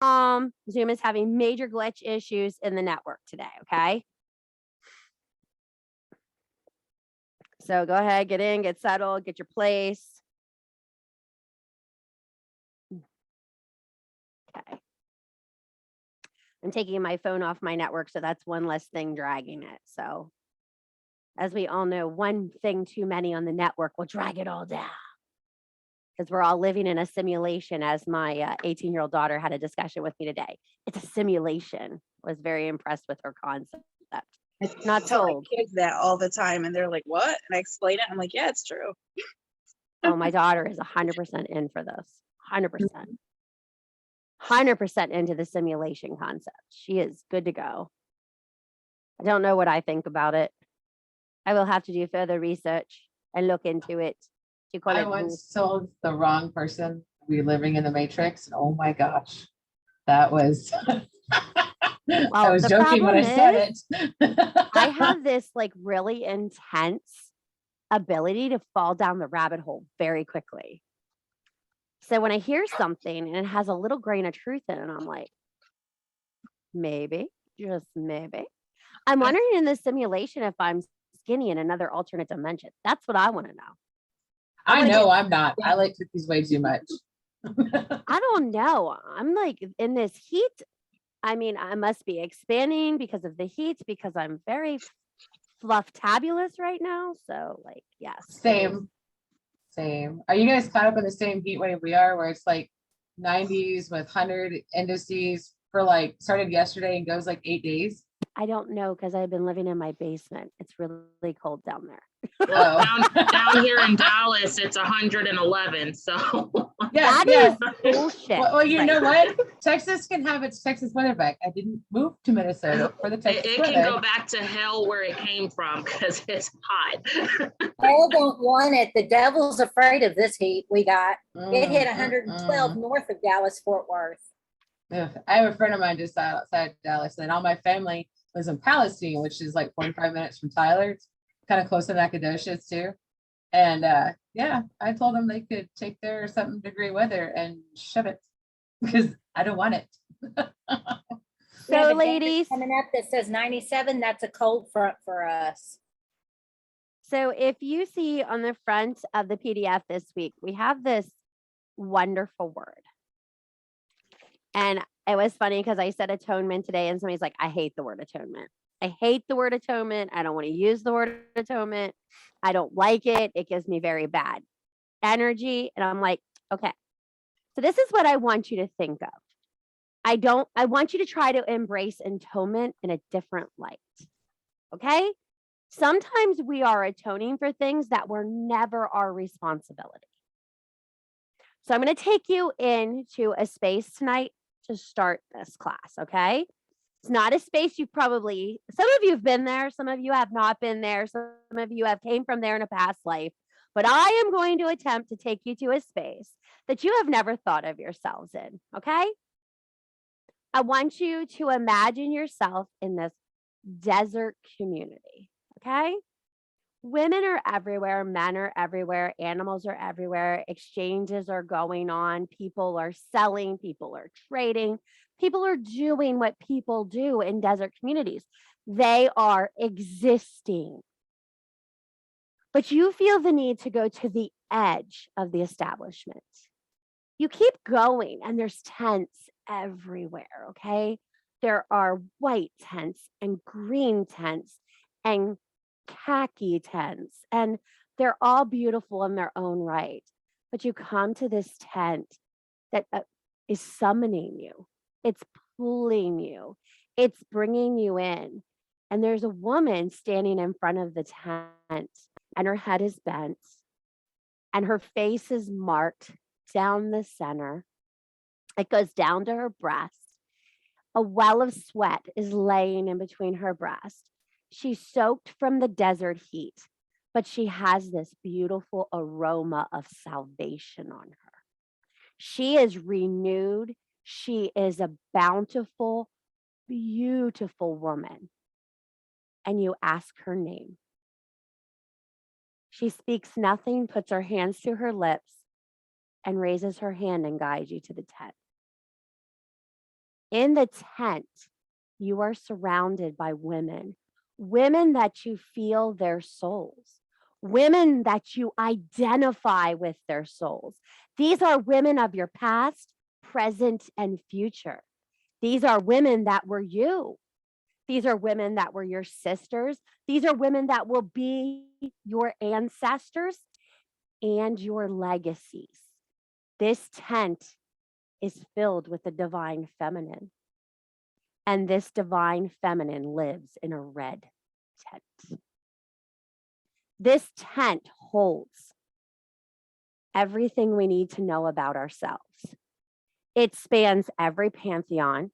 Zoom is having major glitch issues in the network today, okay? So go ahead, get in, get settled, get your place. Okay. I'm taking my phone off my network, so that's one less thing dragging it. So, as we all know, one thing too many on the network will drag it all down because we're all living in a simulation. As my 18-year-old daughter had a discussion with me today, it's a simulation. I was very impressed with her concept. I Not tell my sold. kids that all the time, and they're like, "What?" And I explain it. I'm like, "Yeah, it's true." Oh, my daughter is 100% in for this. 100%. 100% into the simulation concept. She is good to go. I don't know what I think about it. I will have to do further research and look into it to call I it. once told the wrong person we living in the Matrix. And oh my gosh, that was. I was the joking when I said it. I have this like really intense ability to fall down the rabbit hole very quickly. So when I hear something and it has a little grain of truth in it, I'm like, maybe, just maybe. I'm wondering in this simulation if I'm skinny in another alternate dimension. That's what I want to know. I know I'm not. I like cookies way too much. I don't know. I'm like in this heat. I mean, I must be expanding because of the heat because I'm very fluff-tabulous right now. So, like, yes. Same. Are you guys caught up in the same heat wave we are, where it's like 90s with 100 indices for like started yesterday and goes like 8 days? I don't know because I've been living in my basement. It's really cold down there. Well, down here in Dallas, it's 111. So that is bullshit. Well, you know what? Texas can have its Texas weather back. I didn't move to Minnesota for the Texas it weather. can go back to hell where it came from because it's hot. Hell don't want it. The devil's afraid of this heat we got. It hit 112 north of Dallas, Fort Worth. I have a friend of mine just outside Dallas, and all my family lives in Palestine, which is like 45 minutes from Tyler. It's kind of close to Nacogdoches too. And yeah, I told them they could take their something degree weather and shove it because I don't want it. So, ladies, coming up that says 97, that's a cold front for us. So if you see on the front of the PDF this week, we have this wonderful word. And it was funny because I said atonement today and somebody's like, I hate the word atonement. I hate the word atonement. I don't want to use the word atonement. I don't like it. It gives me very bad energy. And I'm like, okay. So this is what I want you to think of. I want you to try to embrace atonement in a different light. Okay? Sometimes we are atoning for things that were never our responsibility. So I'm going to take you into a space tonight to start this class, okay? It's not a space you've probably, some of you have been there, some of you have not been there, some of you have came from there in a past life, but I am going to attempt to take you to a space that you have never thought of yourselves in, okay? I want you to imagine yourself in this desert community, okay? Women are everywhere, men are everywhere, animals are everywhere, exchanges are going on, people are selling, people are trading, people are doing what people do in desert communities. They are existing. But you feel the need to go to the edge of the establishment. You keep going, and there's tents everywhere, okay? There are white tents and green tents and khaki tents, and they're all beautiful in their own right. But you come to this tent that is summoning you. It's pulling you. It's bringing you in. And there's a woman standing in front of the tent, and her head is bent, and her face is marked down the center. It goes down to her breast. A well of sweat is laying in between her breast. She's soaked from the desert heat, but she has this beautiful aroma of salvation on her. She is renewed. She is a bountiful, beautiful woman. And you ask her name. She speaks nothing, puts her hands to her lips, and raises her hand and guides you to the tent. In the tent, you are surrounded by women, women that you feel their souls, women that you identify with their souls. These are women of your past, present, and future. These are women that were you. These are women that were your sisters. These are women that will be your ancestors and your legacies. This tent is filled with the divine feminine. And this divine feminine lives in a red tent. This tent holds everything we need to know about ourselves. It spans every pantheon.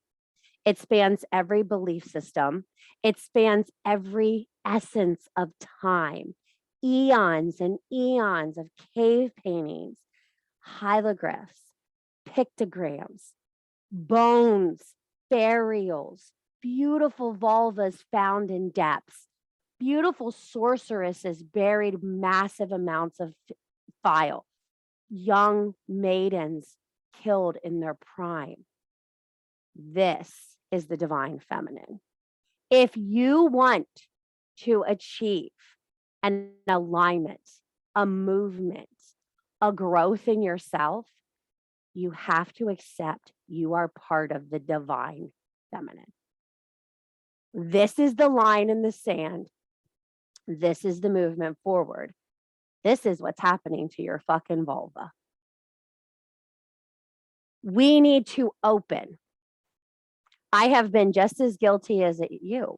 It spans every belief system. It spans every essence of time, eons and eons of cave paintings, hieroglyphs, pictograms, bones, burials, beautiful vulvas found in depths, beautiful sorceresses buried massive amounts of file, young maidens killed in their prime. This is the divine feminine. If you want to achieve an alignment, a movement, a growth in yourself, you have to accept you are part of the divine feminine. This is the line in the sand. This is the movement forward. This is what's happening to your fucking vulva. We need to open. I have been just as guilty as you.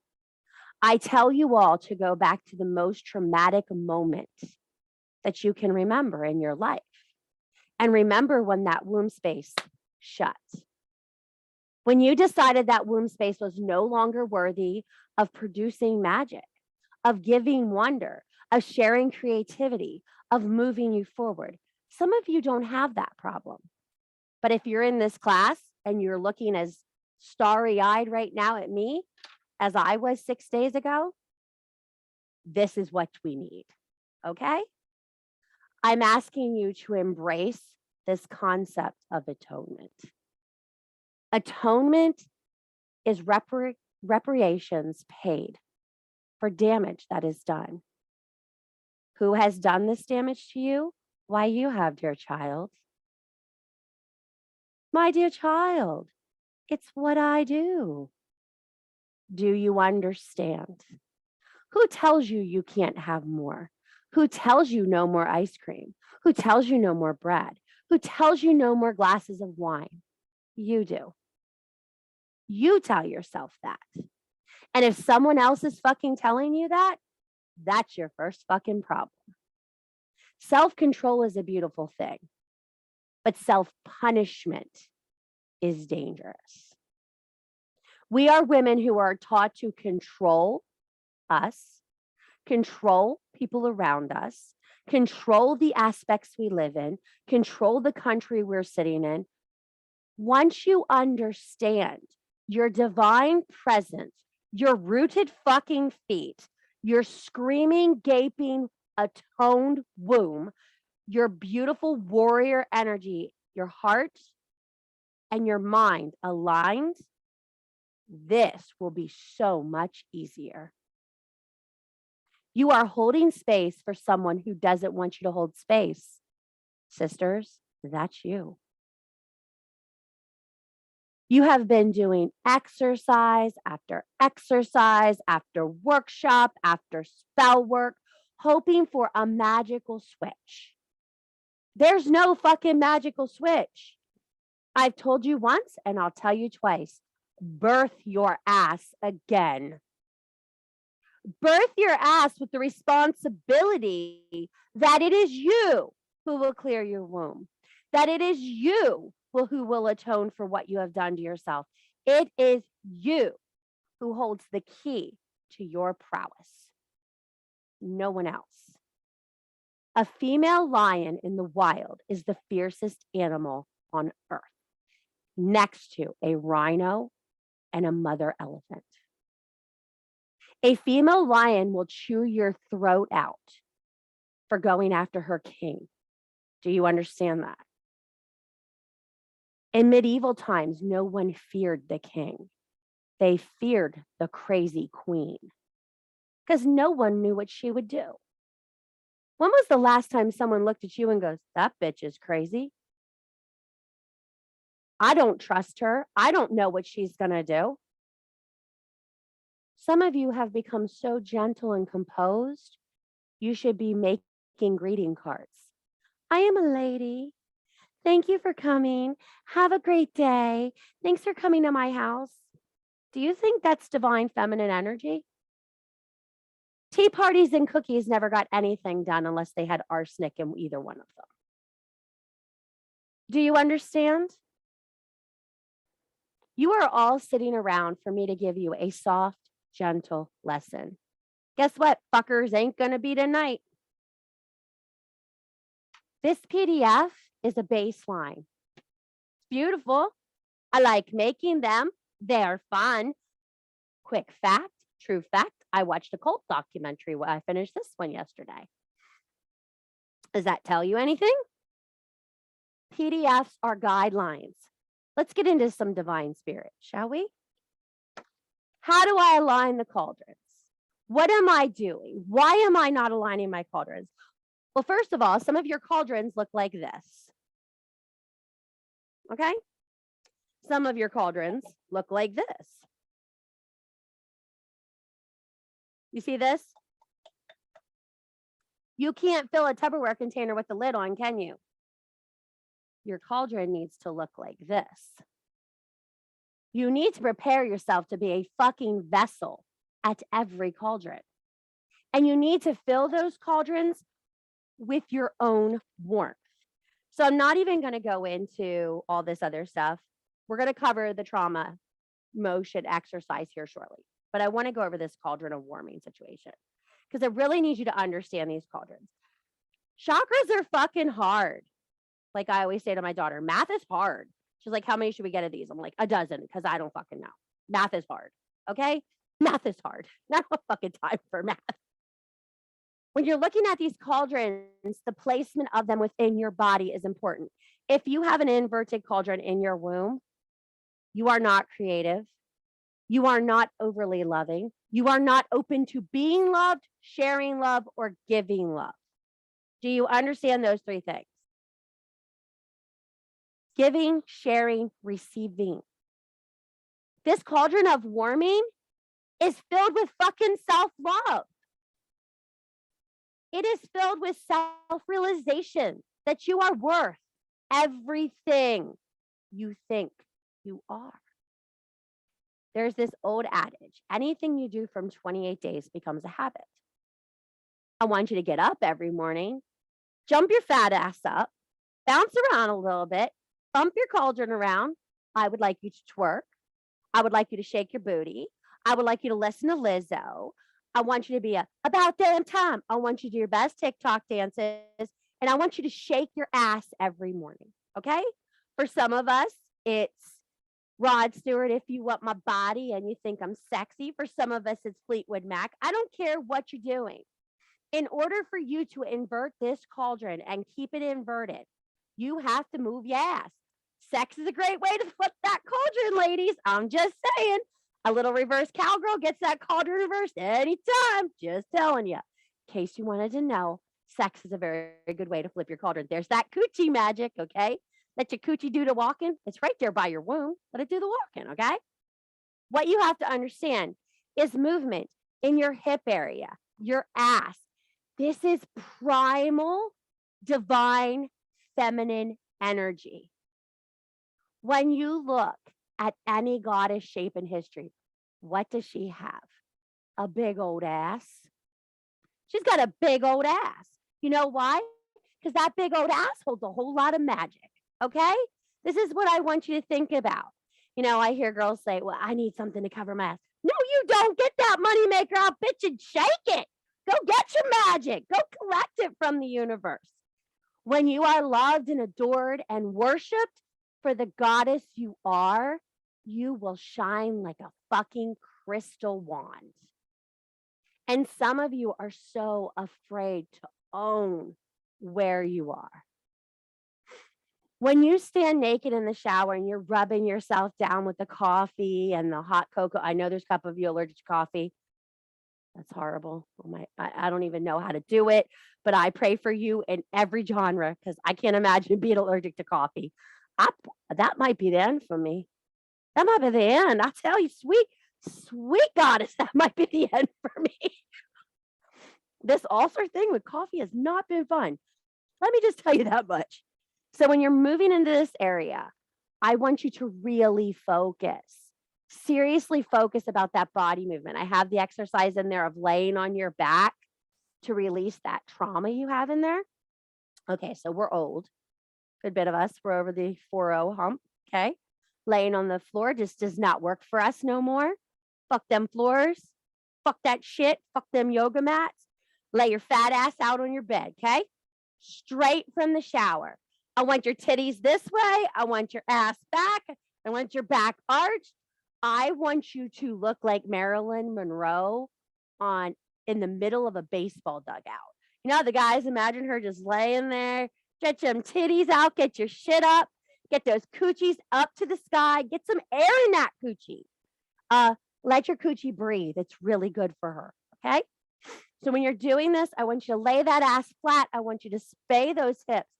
I tell you all to go back to the most traumatic moment that you can remember in your life. And remember when that womb space shut. When you decided that womb space was no longer worthy of producing magic, of giving wonder, of sharing creativity, of moving you forward. Some of you don't have that problem. But if you're in this class and you're looking as starry-eyed right now at me as I was 6 days ago, this is what we need, okay? I'm asking you to embrace this concept of atonement. Atonement is reparations paid for damage that is done. Who has done this damage to you? Why, you have, dear child. My dear child, it's what I do. Do you understand? Who tells you you can't have more? Who tells you no more ice cream? Who tells you no more bread? Who tells you no more glasses of wine? You do. You tell yourself that. And if someone else is fucking telling you that, that's your first fucking problem. Self-control is a beautiful thing, but self-punishment is dangerous. We are women who are taught to control us, control people around us, control the aspects we live in, control the country we're sitting in. Once you understand your divine presence, your rooted fucking feet, your screaming, gaping, atoned womb, your beautiful warrior energy, your heart and your mind aligned, this will be so much easier. You are holding space for someone who doesn't want you to hold space. Sisters, that's you. You have been doing exercise after workshop, after spell work, hoping for a magical switch. There's no fucking magical switch. I've told you once and I'll tell you twice. Birth your ass again. Birth your ass with the responsibility that it is you who will clear your womb, that it is you who will atone for what you have done to yourself. It is you who holds the key to your prowess. No one else. A female lion in the wild is the fiercest animal on earth, next to a rhino and a mother elephant. A female lion will chew your throat out for going after her king. Do you understand that? In medieval times, no one feared the king. They feared the crazy queen because no one knew what she would do. When was the last time someone looked at you and goes, that bitch is crazy? I don't trust her. I don't know what she's going to do. Some of you have become so gentle and composed, you should be making greeting cards. I am a lady. Thank you for coming. Have a great day. Thanks for coming to my house. Do you think that's divine feminine energy? Tea parties and cookies never got anything done unless they had arsenic in either one of them. Do you understand? You are all sitting around for me to give you a soft, gentle lesson. Guess what? Fuckers ain't going to be tonight. This PDF is a baseline. It's beautiful. I like making them. They're fun. Quick fact, true fact. I watched a cult documentary when I finished this one yesterday. Does that tell you anything? PDFs are guidelines. Let's get into some divine spirit, shall we? How do I align the cauldrons? What am I doing? Why am I not aligning my cauldrons? Well, first of all, some of your cauldrons look like this. Okay? Some of your cauldrons look like this. You see this? You can't fill a Tupperware container with the lid on, can you? Your cauldron needs to look like this. You need to prepare yourself to be a fucking vessel at every cauldron. And you need to fill those cauldrons with your own warmth. So I'm not even going to go into all this other stuff. We're going to cover the trauma motion exercise here shortly. But I want to go over this cauldron of warming situation because I really need you to understand these cauldrons. Chakras are fucking hard. Like I always say to my daughter, math is hard. She's like, how many should we get of these? I'm like, a dozen because I don't fucking know. Math is hard. Okay? Math is hard. Not a fucking time for math. When you're looking at these cauldrons, the placement of them within your body is important. If you have an inverted cauldron in your womb, you are not creative. You are not overly loving. You are not open to being loved, sharing love, or giving love. Do you understand those three things? Giving, sharing, receiving. This cauldron of warming is filled with fucking self-love. It is filled with self-realization that you are worth everything you think you are. There's this old adage, anything you do from 28 days becomes a habit. I want you to get up every morning, jump your fat ass up, bounce around a little bit, bump your cauldron around. I would like you to twerk. I would like you to shake your booty. I would like you to listen to Lizzo. I want you to be about damn time. I want you to do your best TikTok dances. And I want you to shake your ass every morning. Okay? For some of us, it's Rod Stewart, if you want my body and you think I'm sexy. For some of us, it's Fleetwood Mac. I don't care what you're doing. In order for you to invert this cauldron and keep it inverted, you have to move your ass. Sex is a great way to flip that cauldron, ladies. I'm just saying. A little reverse cowgirl gets that cauldron reversed anytime. Just telling you. In case you wanted to know, sex is a very, very good way to flip your cauldron. There's that coochie magic, okay? Let your coochie do the walking. It's right there by your womb. Let it do the walking, okay? What you have to understand is movement in your hip area, your ass. This is primal, divine, feminine energy. When you look at any goddess shape in history, what does she have? A big old ass. She's got a big old ass. You know why? Because that big old ass holds a whole lot of magic. Okay? This is what I want you to think about. You know, I hear girls say, well, I need something to cover my ass. No, you don't. Get that moneymaker out, bitch, and shake it. Go get your magic. Go collect it from the universe. When you are loved and adored and worshiped for the goddess you are, you will shine like a fucking crystal wand. And some of you are so afraid to own where you are. When you stand naked in the shower and you're rubbing yourself down with the coffee and the hot cocoa, I know there's a couple of you allergic to coffee. That's horrible. Oh my, I don't even know how to do it, but I pray for you in every genre because I can't imagine being allergic to coffee. I, that might be the end for me. That might be the end. I tell you, sweet goddess, that might be the end for me. This ulcer thing with coffee has not been fun. Let me just tell you that much. So when you're moving into this area, I want you to really focus. Seriously focus about that body movement. I have the exercise in there of laying on your back to release that trauma you have in there. Okay, so we're old. Good bit of us. We're over the 40 hump. Okay. Laying on the floor just does not work for us no more. Fuck them floors. Fuck that shit. Fuck them yoga mats. Lay your fat ass out on your bed. Okay. Straight from the shower. I want your titties this way. I want your ass back. I want your back arched. I want you to look like Marilyn Monroe in the middle of a baseball dugout. You know, the guys, imagine her just laying there. Get them titties out. Get your shit up. Get those coochies up to the sky. Get some air in that coochie. Let your coochie breathe. It's really good for her. Okay. So when you're doing this, I want you to lay that ass flat. I want you to spay those hips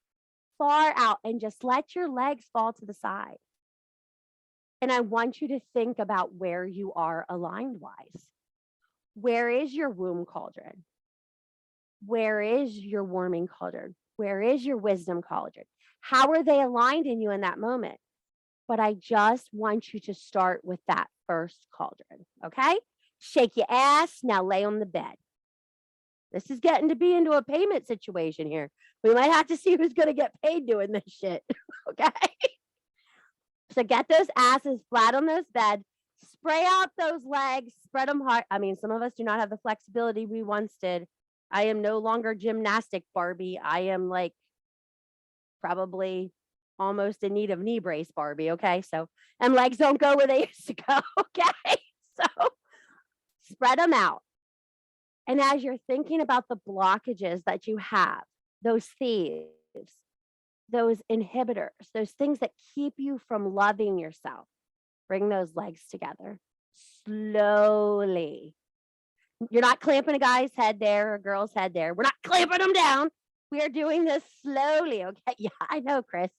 far out and just let your legs fall to the side. And I want you to think about where you are aligned wise. Where is your womb cauldron? Where is your warming cauldron? Where is your wisdom cauldron? How are they aligned in you in that moment? But I just want you to start with that first cauldron. Okay? Shake your ass. Now lay on the bed. This is getting to be into a payment situation here. We might have to see who's going to get paid doing this shit. Okay? So get those asses flat on those beds. Spray out those legs. Spread them hard. I mean, some of us do not have the flexibility we once did. I am no longer gymnastic Barbie. I am like probably almost in need of knee brace Barbie. Okay? So, and legs don't go where they used to go. Okay? So spread them out. And as you're thinking about the blockages that you have, those thieves, those inhibitors, those things that keep you from loving yourself, bring those legs together slowly. You're not clamping a guy's head there or a girl's head there. We're not clamping them down. We are doing this slowly. Okay. Yeah, I know, Chris.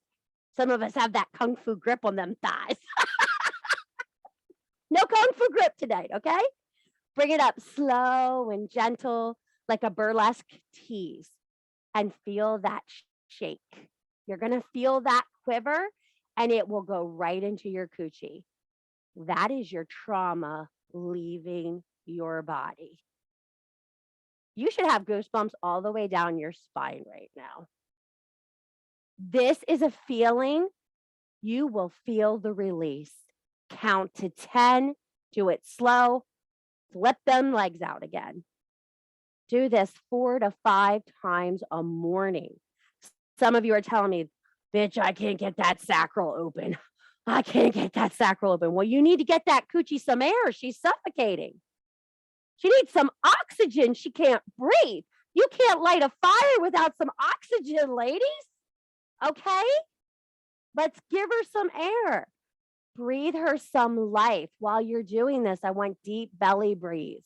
Some of us have that kung fu grip on them thighs. No kung fu grip today. Okay. Bring it up slow and gentle, like a burlesque tease, and feel that shake. You're going to feel that quiver, and it will go right into your coochie. That is your trauma leaving your body. You should have goosebumps all the way down your spine right now. This is a feeling you will feel the release. Count to 10, do it slow. Flip them legs out again. Do this 4 to 5 times a morning. Some of you are telling me, bitch, I can't get that sacral open. I can't get that sacral open. Well, you need to get that coochie some air. She's suffocating. She needs some oxygen. She can't breathe. You can't light a fire without some oxygen, ladies. Okay? Let's give her some air. Breathe her some life. While you're doing this, I want deep belly breathes.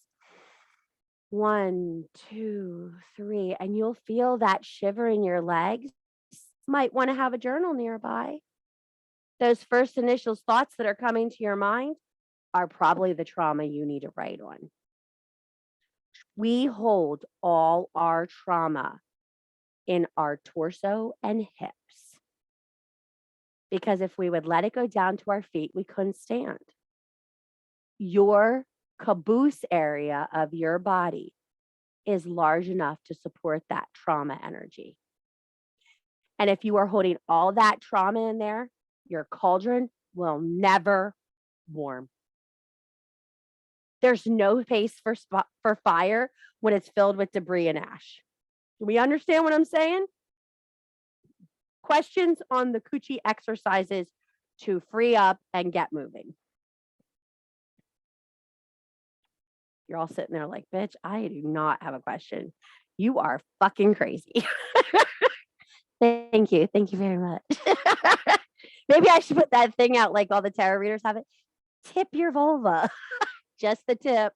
1, 2, 3, and you'll feel that shiver in your legs. Might want to have a journal nearby. Those first initial thoughts that are coming to your mind are probably the trauma you need to write on. We hold all our trauma in our torso and hips. Because if we would let it go down to our feet, we couldn't stand. Your caboose area of your body is large enough to support that trauma energy. And if you are holding all that trauma in there, your cauldron will never warm. There's no space for fire when it's filled with debris and ash. Do we understand what I'm saying? Questions on the coochie exercises to free up and get moving. You're all sitting there like, bitch, I do not have a question. You are fucking crazy. Thank you. Thank you very much. Maybe I should put that thing out like all the tarot readers have it. Tip your vulva. Just the tip.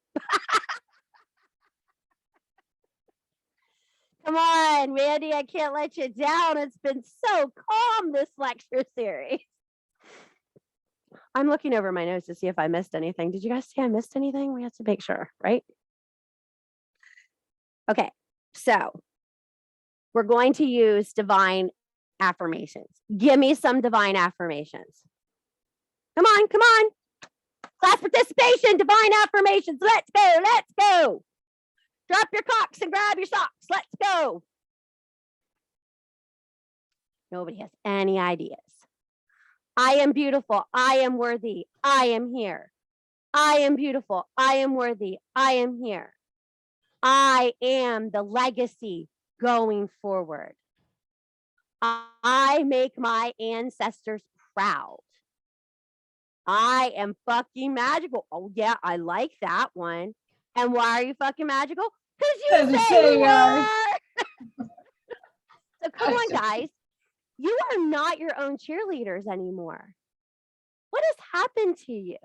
Come on, Randy. I can't let you down. It's been so calm this lecture series. I'm looking over my notes to see if I missed anything. Did you guys see I missed anything? We have to make sure, right? Okay, so we're going to use divine affirmations. Give me some divine affirmations. Come on, come on. Class participation, divine affirmations. Let's go, let's go. Drop your cocks and grab your socks. Let's go. Nobody has any ideas. I am beautiful. I am worthy. I am here. I am beautiful. I am worthy. I am here. I am the legacy going forward. I make my ancestors proud. I am fucking magical. Oh, yeah, I like that one. And why are you fucking magical? Because you say you are. So come on, guys. You are not your own cheerleaders anymore. What has happened to you?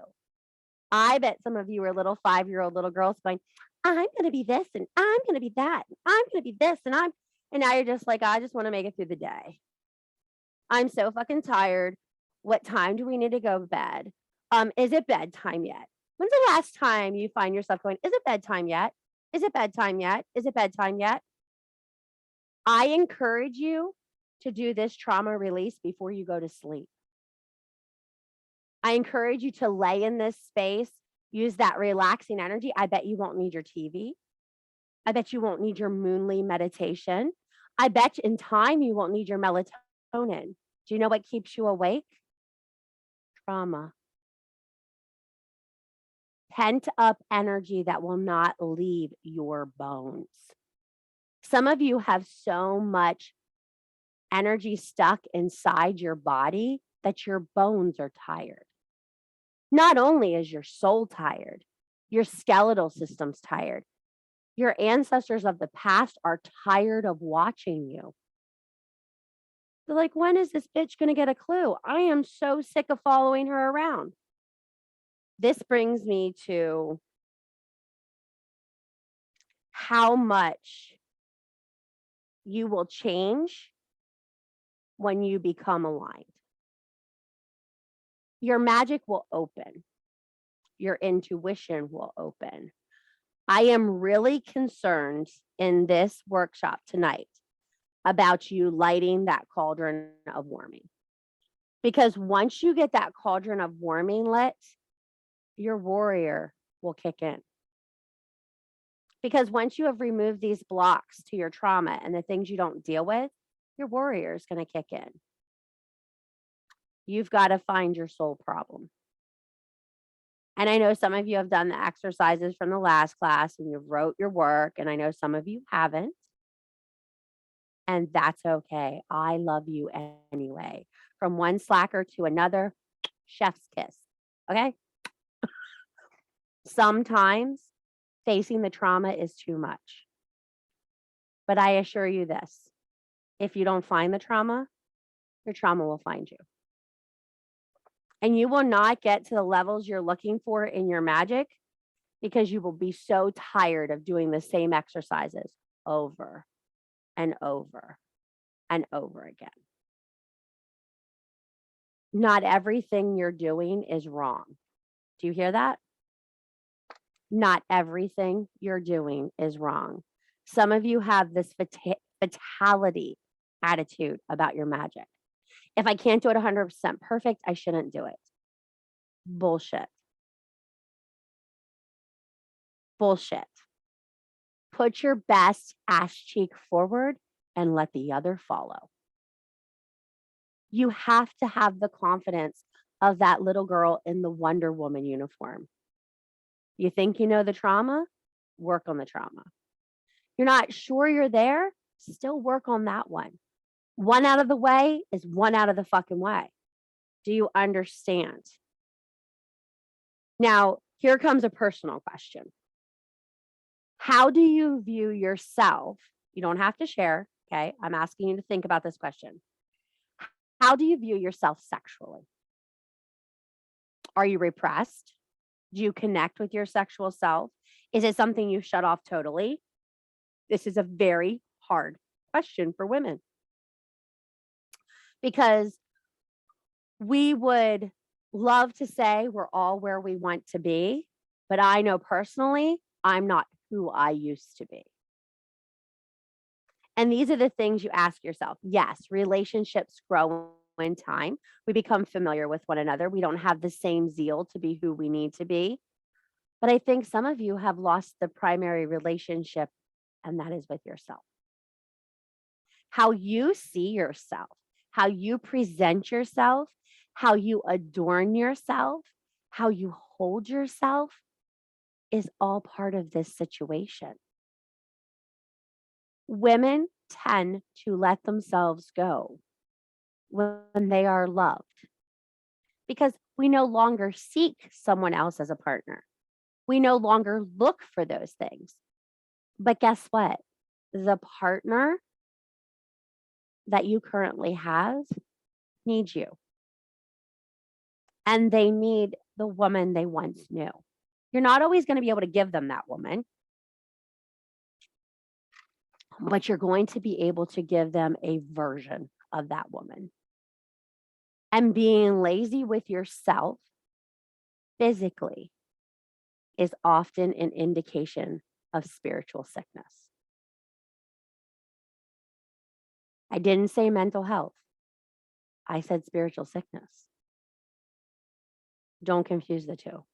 I bet some of you are little 5-year-old little girls going, I'm going to be this and I'm going to be that. And I'm going to be this and now you're just like, I just want to make it through the day. I'm so fucking tired. What time do we need to go to bed? Is it bedtime yet? When's the last time you find yourself going, is it bedtime yet? Is it bedtime yet? Is it bedtime yet? I encourage you to do this trauma release before you go to sleep. I encourage you to lay in this space, use that relaxing energy. I bet you won't need your TV. I bet you won't need your moonly meditation. I bet in time you won't need your melatonin. Do you know what keeps you awake? Trauma. Pent up energy that will not leave your bones. Some of you have so much energy stuck inside your body that your bones are tired. Not only is your soul tired, your skeletal system's tired. Your ancestors of the past are tired of watching you. They're like, when is this bitch going to get a clue? I am so sick of following her around. This brings me to how much you will change when you become aligned. Your magic will open. Your intuition will open. I am really concerned in this workshop tonight about you lighting that cauldron of warming. Because once you get that cauldron of warming lit, your warrior will kick in. Because once you have removed these blocks to your trauma and the things you don't deal with, your warrior is going to kick in. You've got to find your soul problem. And I know some of you have done the exercises from the last class and you wrote your work, and I know some of you haven't. And that's okay. I love you anyway. From one slacker to another, chef's kiss. Okay? Sometimes facing the trauma is too much. But I assure you this, if you don't find the trauma, your trauma will find you. And you will not get to the levels you're looking for in your magic because you will be so tired of doing the same exercises over and over and over again. Not everything you're doing is wrong. Do you hear that? Not everything you're doing is wrong. Some of you have this fatality attitude about your magic. If I can't do it 100% perfect, I shouldn't do it. Bullshit. Bullshit. Put your best ass cheek forward and let the other follow. You have to have the confidence of that little girl in the Wonder Woman uniform. You think you know the trauma? Work on the trauma. You're not sure you're there? Still work on that one. One out of the way is one out of the fucking way. Do you understand? Now, here comes a personal question. How do you view yourself? You don't have to share, Okay. I'm asking you to think about this question. How do you view yourself sexually? Are you repressed? Do you connect with your sexual self? Is it something you shut off totally? This is a very hard question for women because we would love to say we're all where we want to be, but I know personally, I'm not who I used to be. And these are the things you ask yourself. Yes, relationships grow in time. We become familiar with one another. We don't have the same zeal to be who we need to be. But I think some of you have lost the primary relationship, and that is with yourself. How you see yourself, how you present yourself, how you adorn yourself, how you hold yourself is all part of this situation. Women tend to let themselves go when they are loved because we no longer seek someone else as a partner. We no longer look for those things. But guess what? The partner that you currently have needs you. And they need the woman they once knew. You're not always going to be able to give them that woman, but you're going to be able to give them a version of that woman. And being lazy with yourself physically is often an indication of spiritual sickness. I didn't say mental health. I said spiritual sickness. Don't confuse the two.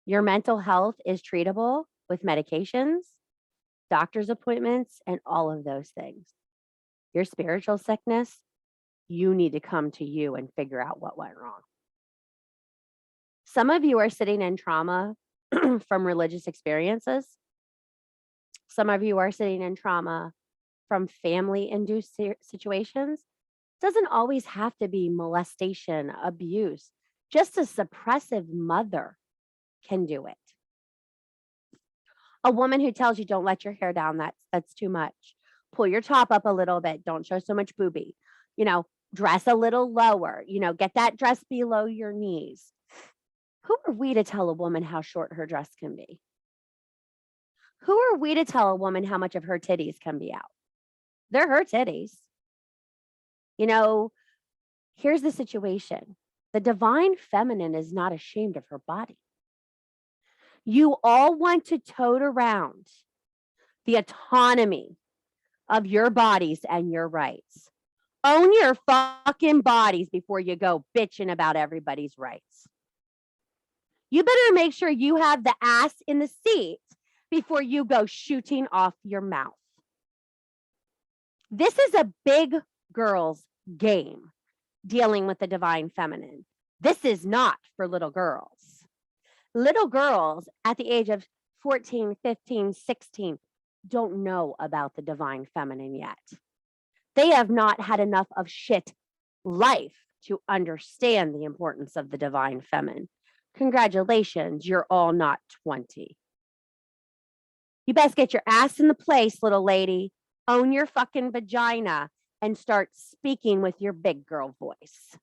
Your mental health is treatable with medications, doctor's appointments, and all of those things. Your spiritual sickness, you need to come to you and figure out what went wrong. Some of you are sitting in trauma from religious experiences. Some of you are sitting in trauma from family-induced situations. It doesn't always have to be molestation, abuse. Just a suppressive mother can do it. A woman who tells you don't let your hair down, that's too much. Pull your top up a little bit. Don't show so much boobie. Dress a little lower. Get that dress below your knees. Who are we to tell a woman how short her dress can be? Who are we to tell a woman how much of her titties can be out? They're her titties. Here's the situation. The divine feminine is not ashamed of her body. You all want to tote around the autonomy of your bodies and your rights. Own your fucking bodies before you go bitching about everybody's rights. You better make sure you have the ass in the seat before you go shooting off your mouth. This is a big girl's game, dealing with the divine feminine. This is not for little girls. Little girls at the age of 14, 15, 16 don't know about the divine feminine yet. They have not had enough of shit life to understand the importance of the divine feminine. Congratulations, you're all not 20. You best get your ass in the place, little lady. Own your fucking vagina and start speaking with your big girl voice.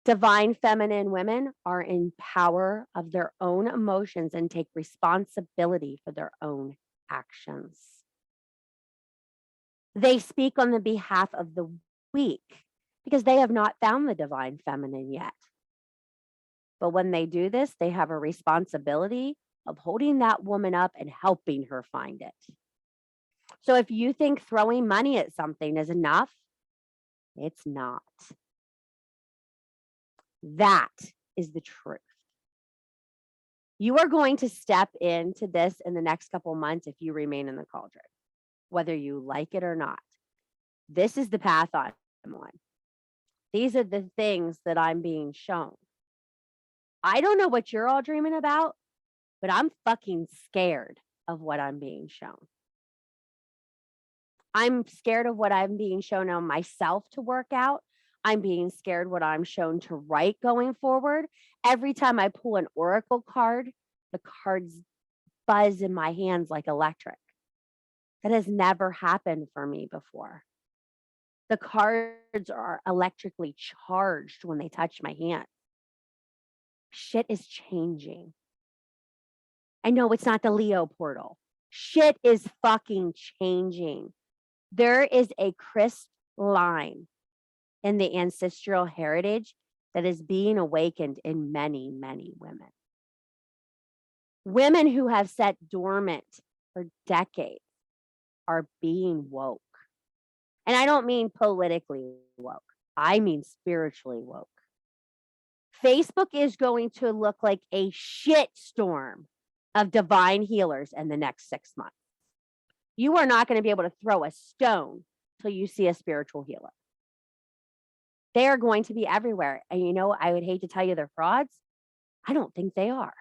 Divine feminine women are in power of their own emotions and take responsibility for their own actions. They speak on the behalf of the weak because they have not found the divine feminine yet. But when they do this, they have a responsibility of holding that woman up and helping her find it. So if you think throwing money at something is enough, it's not. That is the truth. You are going to step into this in the next couple months if you remain in the cauldron, whether you like it or not. This is the path I'm on. These are the things that I'm being shown. I don't know what you're all dreaming about, but I'm fucking scared of what I'm being shown. I'm scared of what I'm being shown on myself to work out. I'm being scared what I'm shown to write going forward. Every time I pull an oracle card, the cards buzz in my hands like electric. That has never happened for me before. The cards are electrically charged when they touch my hand. Shit is changing. I know it's not the Leo portal. Shit is fucking changing. There is a crisp line in the ancestral heritage that is being awakened in many, many women. Women who have sat dormant for decades are being woke. And I don't mean politically woke. I mean spiritually woke. Facebook is going to look like a shitstorm of divine healers in the next 6 months. You are not going to be able to throw a stone till you see a spiritual healer. They are going to be everywhere. And you know, I would hate to tell you they're frauds. I don't think they are.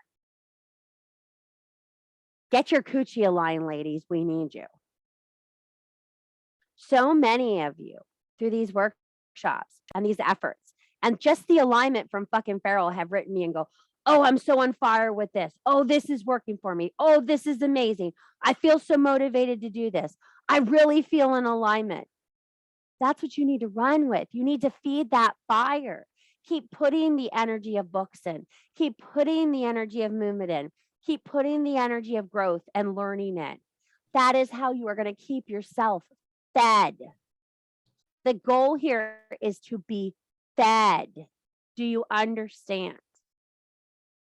Get your coochie aligned, ladies. We need you. So many of you through these workshops and these efforts and just the alignment from fucking Farrell have written me and go, oh, I'm so on fire with this. Oh, this is working for me. Oh, this is amazing. I feel so motivated to do this. I really feel in alignment. That's what you need to run with. You need to feed that fire. Keep putting the energy of books in. Keep putting the energy of movement in. Keep putting the energy of growth and learning in. That is how you are going to keep yourself fed. The goal here is to be fed. Do you understand?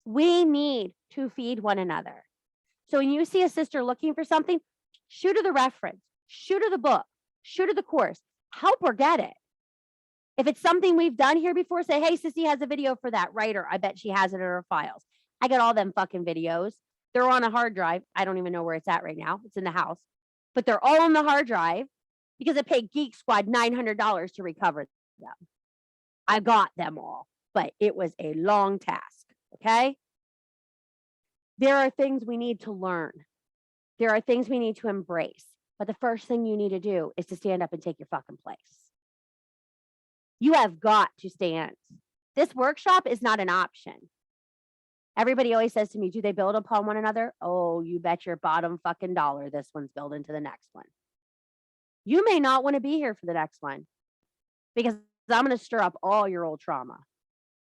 We need to feed one another. So when you see a sister looking for something, shoot her the reference, shoot her the book, shoot her the course, help her get it. If it's something we've done here before, say, hey, Sissy has a video for that writer. I bet she has it in her files. I got all them fucking videos. They're on a hard drive. I don't even know where it's at right now. It's in the house, but they're all on the hard drive because I paid Geek Squad $900 to recover them. I got them all, but it was a long task. Okay. There are things we need to learn. There are things we need to embrace. But the first thing you need to do is to stand up and take your fucking place. You have got to stand. This workshop is not an option. Everybody always says to me, do they build upon one another? Oh, you bet your bottom fucking dollar this one's building to the next one. You may not want to be here for the next one because I'm going to stir up all your old trauma.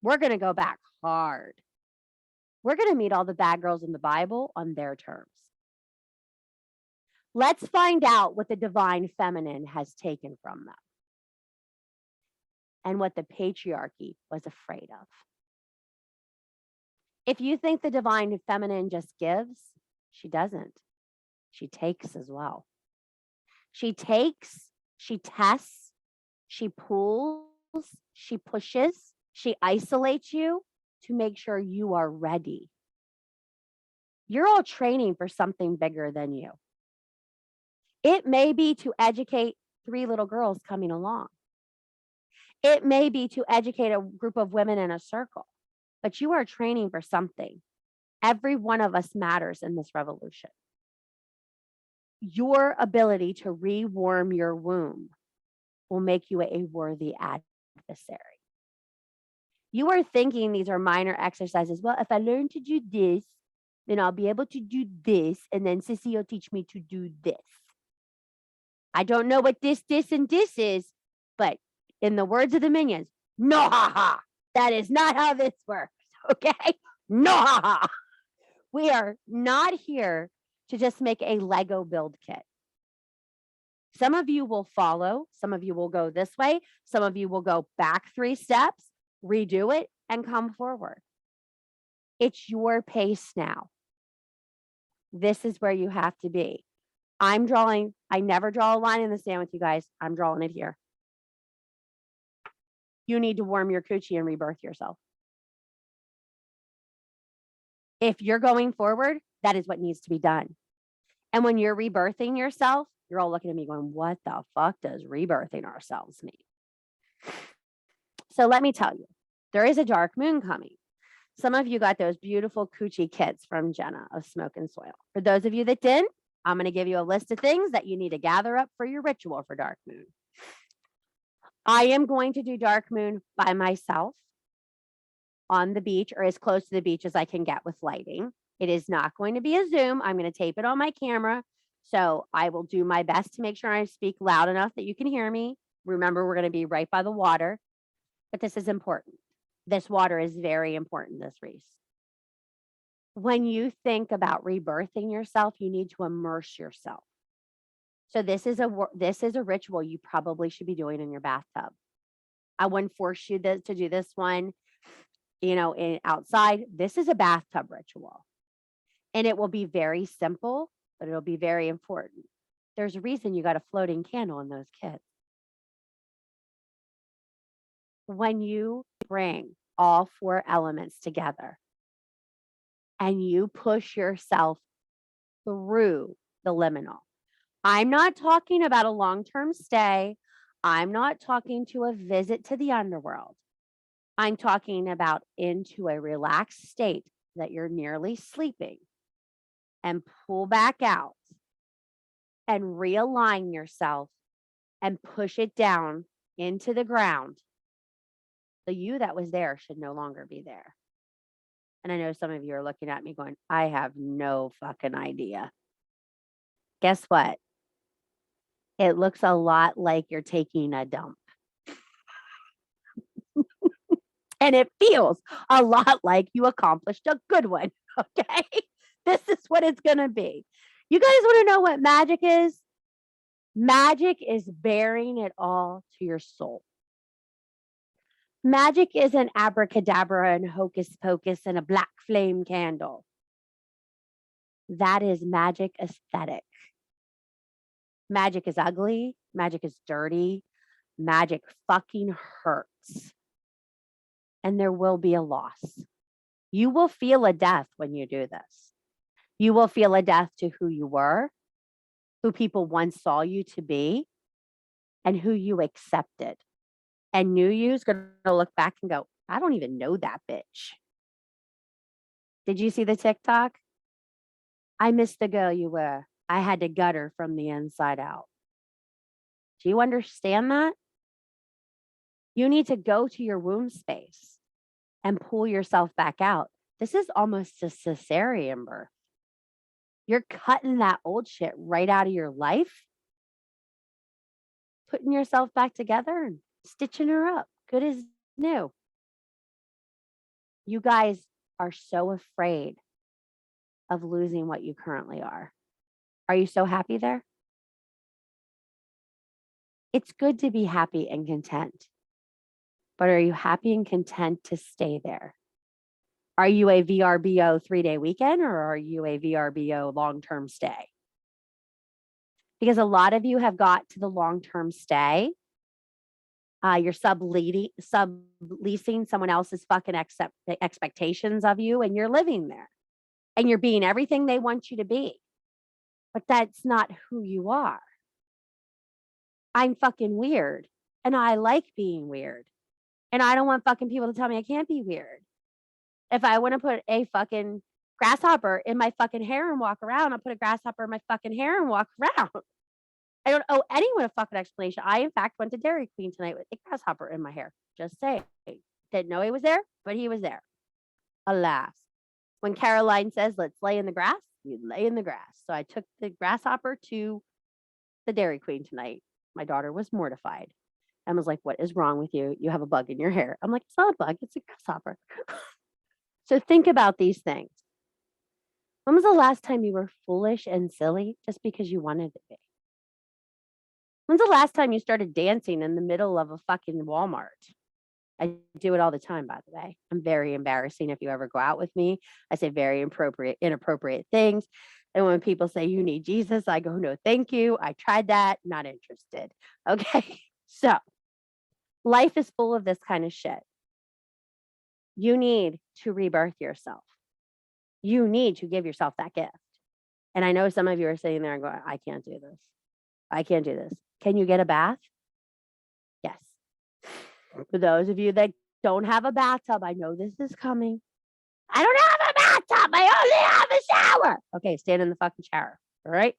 We're going to go back hard. We're going to meet all the bad girls in the Bible on their terms. Let's find out what the divine feminine has taken from them and what the patriarchy was afraid of. If you think the divine feminine just gives, she doesn't. She takes as well. She takes, she tests, she pulls, she pushes, she isolates you to make sure you are ready. You're all training for something bigger than you. It may be to educate 3 little girls coming along. It may be to educate a group of women in a circle, but you are training for something. Every one of us matters in this revolution. Your ability to rewarm your womb will make you a worthy adversary. You are thinking these are minor exercises. Well, if I learn to do this, then I'll be able to do this, and then Sissy will teach me to do this. I don't know what this, and this is, but in the words of the minions, no ha ha. That is not how this works, okay? No ha ha. We are not here to just make a Lego build kit. Some of you will follow, some of you will go this way, some of you will go back 3 steps, redo it, and come forward. It's your pace now. This is where you have to be. I never draw a line in the sand with you guys. I'm drawing it here. You need to warm your coochie and rebirth yourself. If you're going forward, that is what needs to be done. And when you're rebirthing yourself, you're all looking at me going, what the fuck does rebirthing ourselves mean? So let me tell you, there is a dark moon coming. Some of you got those beautiful coochie kits from Jenna of Smoke and Soil. For those of you that didn't, I'm going to give you a list of things that you need to gather up for your ritual for dark moon. I am going to do dark moon by myself on the beach or as close to the beach as I can get with lighting. It is not going to be a Zoom. I'm going to tape it on my camera So I will do my best to make sure I speak loud enough that you can hear me. Remember, we're going to be right by the water, but this is important. This water is very important, this Reese. When you think about rebirthing yourself, you need to immerse yourself. So this is a ritual you probably should be doing in your bathtub. I wouldn't force you to do this one, outside. This is a bathtub ritual. And it will be very simple, but it'll be very important. There's a reason you got a floating candle in those kids. When you bring all four elements together and you push yourself through the liminal. I'm not talking about a long-term stay. I'm not talking to a visit to the underworld. I'm talking about into a relaxed state that you're nearly sleeping and pull back out and realign yourself and push it down into the ground. The you that was there should no longer be there. And I know some of you are looking at me going, I have no fucking idea. Guess what? It looks a lot like you're taking a dump. And it feels a lot like you accomplished a good one. Okay. This is what it's going to be. You guys want to know what magic is? Magic is bearing it all to your soul. Magic isn't abracadabra and hocus pocus and a black flame candle. That is magic aesthetic. Magic is ugly. Magic is dirty. Magic fucking hurts. And there will be a loss. You will feel a death when you do this. You will feel a death to who you were, who people once saw you to be, and who you accepted. And new you's going to look back and go, I don't even know that bitch. Did you see the TikTok? I miss the girl you were. I had to gut her from the inside out. Do you understand that? You need to go to your womb space and pull yourself back out. This is almost a cesarean birth. You're cutting that old shit right out of your life, putting yourself back together and stitching her up. Good as new. You guys are so afraid of losing what you currently are. Are you so happy there? It's good to be happy and content. But are you happy and content to stay there? Are you a VRBO 3-day weekend or are you a VRBO long-term stay? Because a lot of you have got to the long-term stay. You're subleasing someone else's fucking expectations of you, and you're living there. And you're being everything they want you to be. But that's not who you are. I'm fucking weird. And I like being weird. And I don't want fucking people to tell me I can't be weird. If I want to put a fucking grasshopper in my fucking hair and walk around, I'll put a grasshopper in my fucking hair and walk around. I don't owe anyone a fucking explanation. I, in fact, went to Dairy Queen tonight with a grasshopper in my hair. Just saying. Didn't know he was there, but he was there. Alas. When Caroline says, let's lay in the grass, you lay in the grass. So I took the grasshopper to the Dairy Queen tonight. My daughter was mortified and was like, what is wrong with you? You have a bug in your hair. I'm like, it's not a bug, it's a grasshopper. So think about these things. When was the last time you were foolish and silly just because you wanted to be? When's the last time you started dancing in the middle of a fucking Walmart? I do it all the time, by the way. I'm very embarrassing if you ever go out with me. I say very inappropriate things. And when people say you need Jesus, I go, no, thank you. I tried that, not interested. Okay. So life is full of this kind of shit. You need to rebirth yourself. You need to give yourself that gift. And I know some of you are sitting there and going, I can't do this. I can't do this. Can you get a bath? Yes. For those of you that don't have a bathtub, I know this is coming. I don't have a bathtub. I only have a shower. Okay, stand in the fucking shower. All right.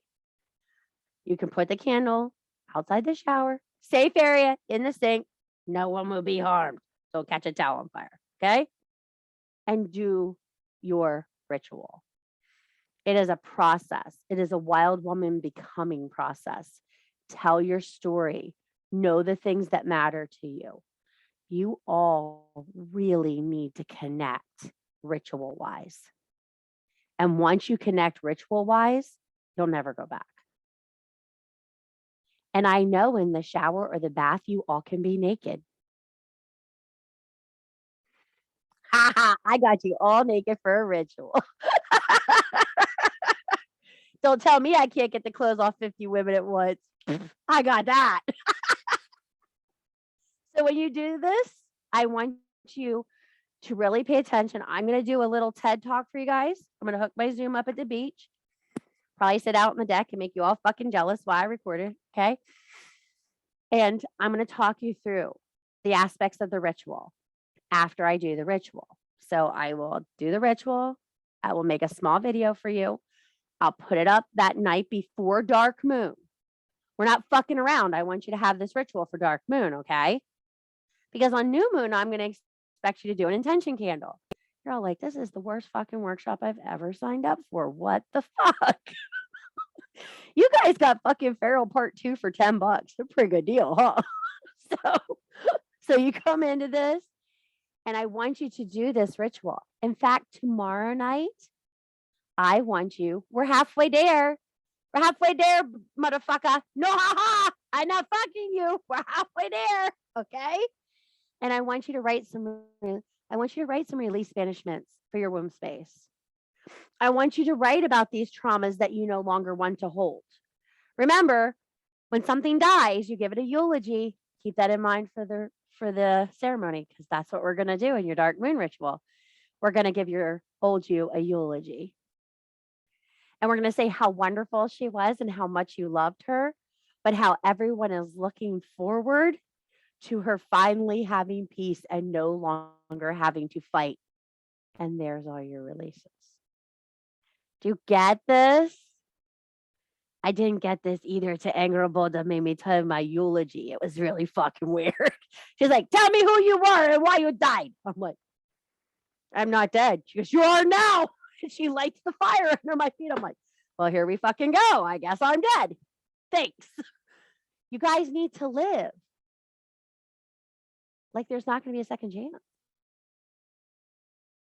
You can put the candle outside the shower, safe area in the sink. No one will be harmed. Don't catch a towel on fire. Okay. And do your ritual. It is a process. It is a wild woman becoming process. Tell your story. Know the things that matter to you. You all really need to connect ritual wise. And once you connect ritual wise, you'll never go back. And I know in the shower or the bath, you all can be naked. Ha ha, I got you all naked for a ritual. Don't tell me I can't get the clothes off 50 women at once. I got that. So when you do this, I want you to really pay attention. I'm going to do a little TED talk for you guys. I'm going to hook my Zoom up at the beach. Probably sit out on the deck and make you all fucking jealous while I record it. Okay. And I'm going to talk you through the aspects of the ritual after I do the ritual. So I will do the ritual. I will make a small video for you. I'll put it up that night before dark moon. We're not fucking around. I want you to have this ritual for dark moon. Okay. Because on new moon, I'm going to expect you to do an intention candle. You're all like, this is the worst fucking workshop I've ever signed up for. What the fuck? You guys got fucking Feral Part 2 for $10. A pretty good deal, huh? So you come into this and I want you to do this ritual. In fact, tomorrow night, I want you, we're halfway there. We're halfway there, motherfucker. No, ha. I'm not fucking you. We're halfway there. Okay. And I want you to write some release banishments for your womb space. I want you to write about these traumas that you no longer want to hold. Remember, when something dies, you give it a eulogy. Keep that in mind for the ceremony, because that's what we're going to do in your dark moon ritual. We're going to give your old you a eulogy. And we're going to say how wonderful she was and how much you loved her, but how everyone is looking forward to her finally having peace and no longer having to fight. And there's all your releases. Do you get this? I didn't get this either to Angerboda made me tell my eulogy. It was really fucking weird. She's like, tell me who you were and why you died. I'm like, I'm not dead. She goes, you are now. And she lights the fire under my feet. I'm like, well, here we fucking go. I guess I'm dead. Thanks. You guys need to live. Like there's not going to be a second chance.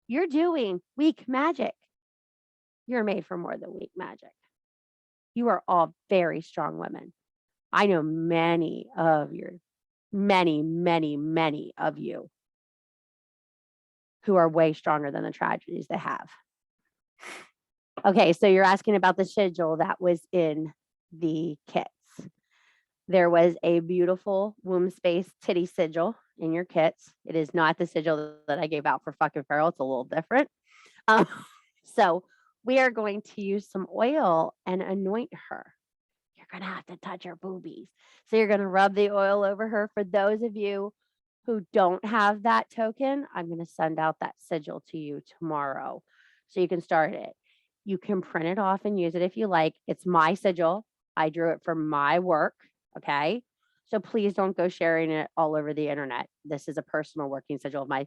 You're doing weak magic. You're made for more than weak magic. You are all very strong women. I know many of you who are way stronger than the tragedies they have. Okay, so you're asking about the sigil that was in the kits. There was a beautiful womb space titty sigil in your kits. It is not the sigil that I gave out for fucking Feral. It's a little different. So we are going to use some oil and anoint her. You're going to have to touch her boobies. So you're going to rub the oil over her. For those of you who don't have that token, I'm going to send out that sigil to you tomorrow so you can start it. You can print it off and use it if you like. It's my sigil. I drew it for my work. Okay. So please don't go sharing it all over the internet. This is a personal working sigil of mine.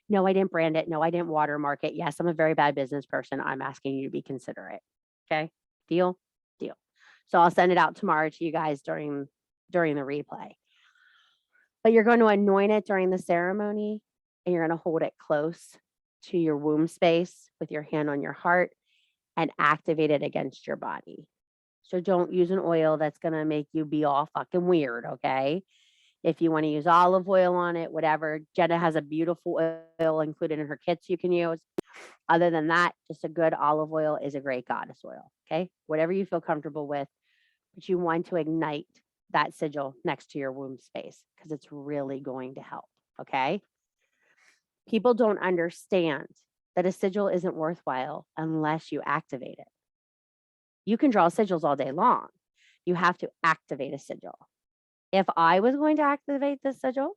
No, I didn't brand it. No, I didn't watermark it. Yes, I'm a very bad business person. I'm asking you to be considerate. Okay. Deal? Deal. So I'll send it out tomorrow to you guys during the replay. But you're going to anoint it during the ceremony and you're going to hold it close to your womb space with your hand on your heart and activate it against your body. So don't use an oil that's going to make you be all fucking weird, okay? If you want to use olive oil on it, whatever. Jenna has a beautiful oil included in her kits you can use. Other than that, just a good olive oil is a great goddess oil, okay? Whatever you feel comfortable with, but you want to ignite that sigil next to your womb space because it's really going to help, okay? People don't understand that a sigil isn't worthwhile unless you activate it. You can draw sigils all day long. You have to activate a sigil. If I was going to activate this sigil,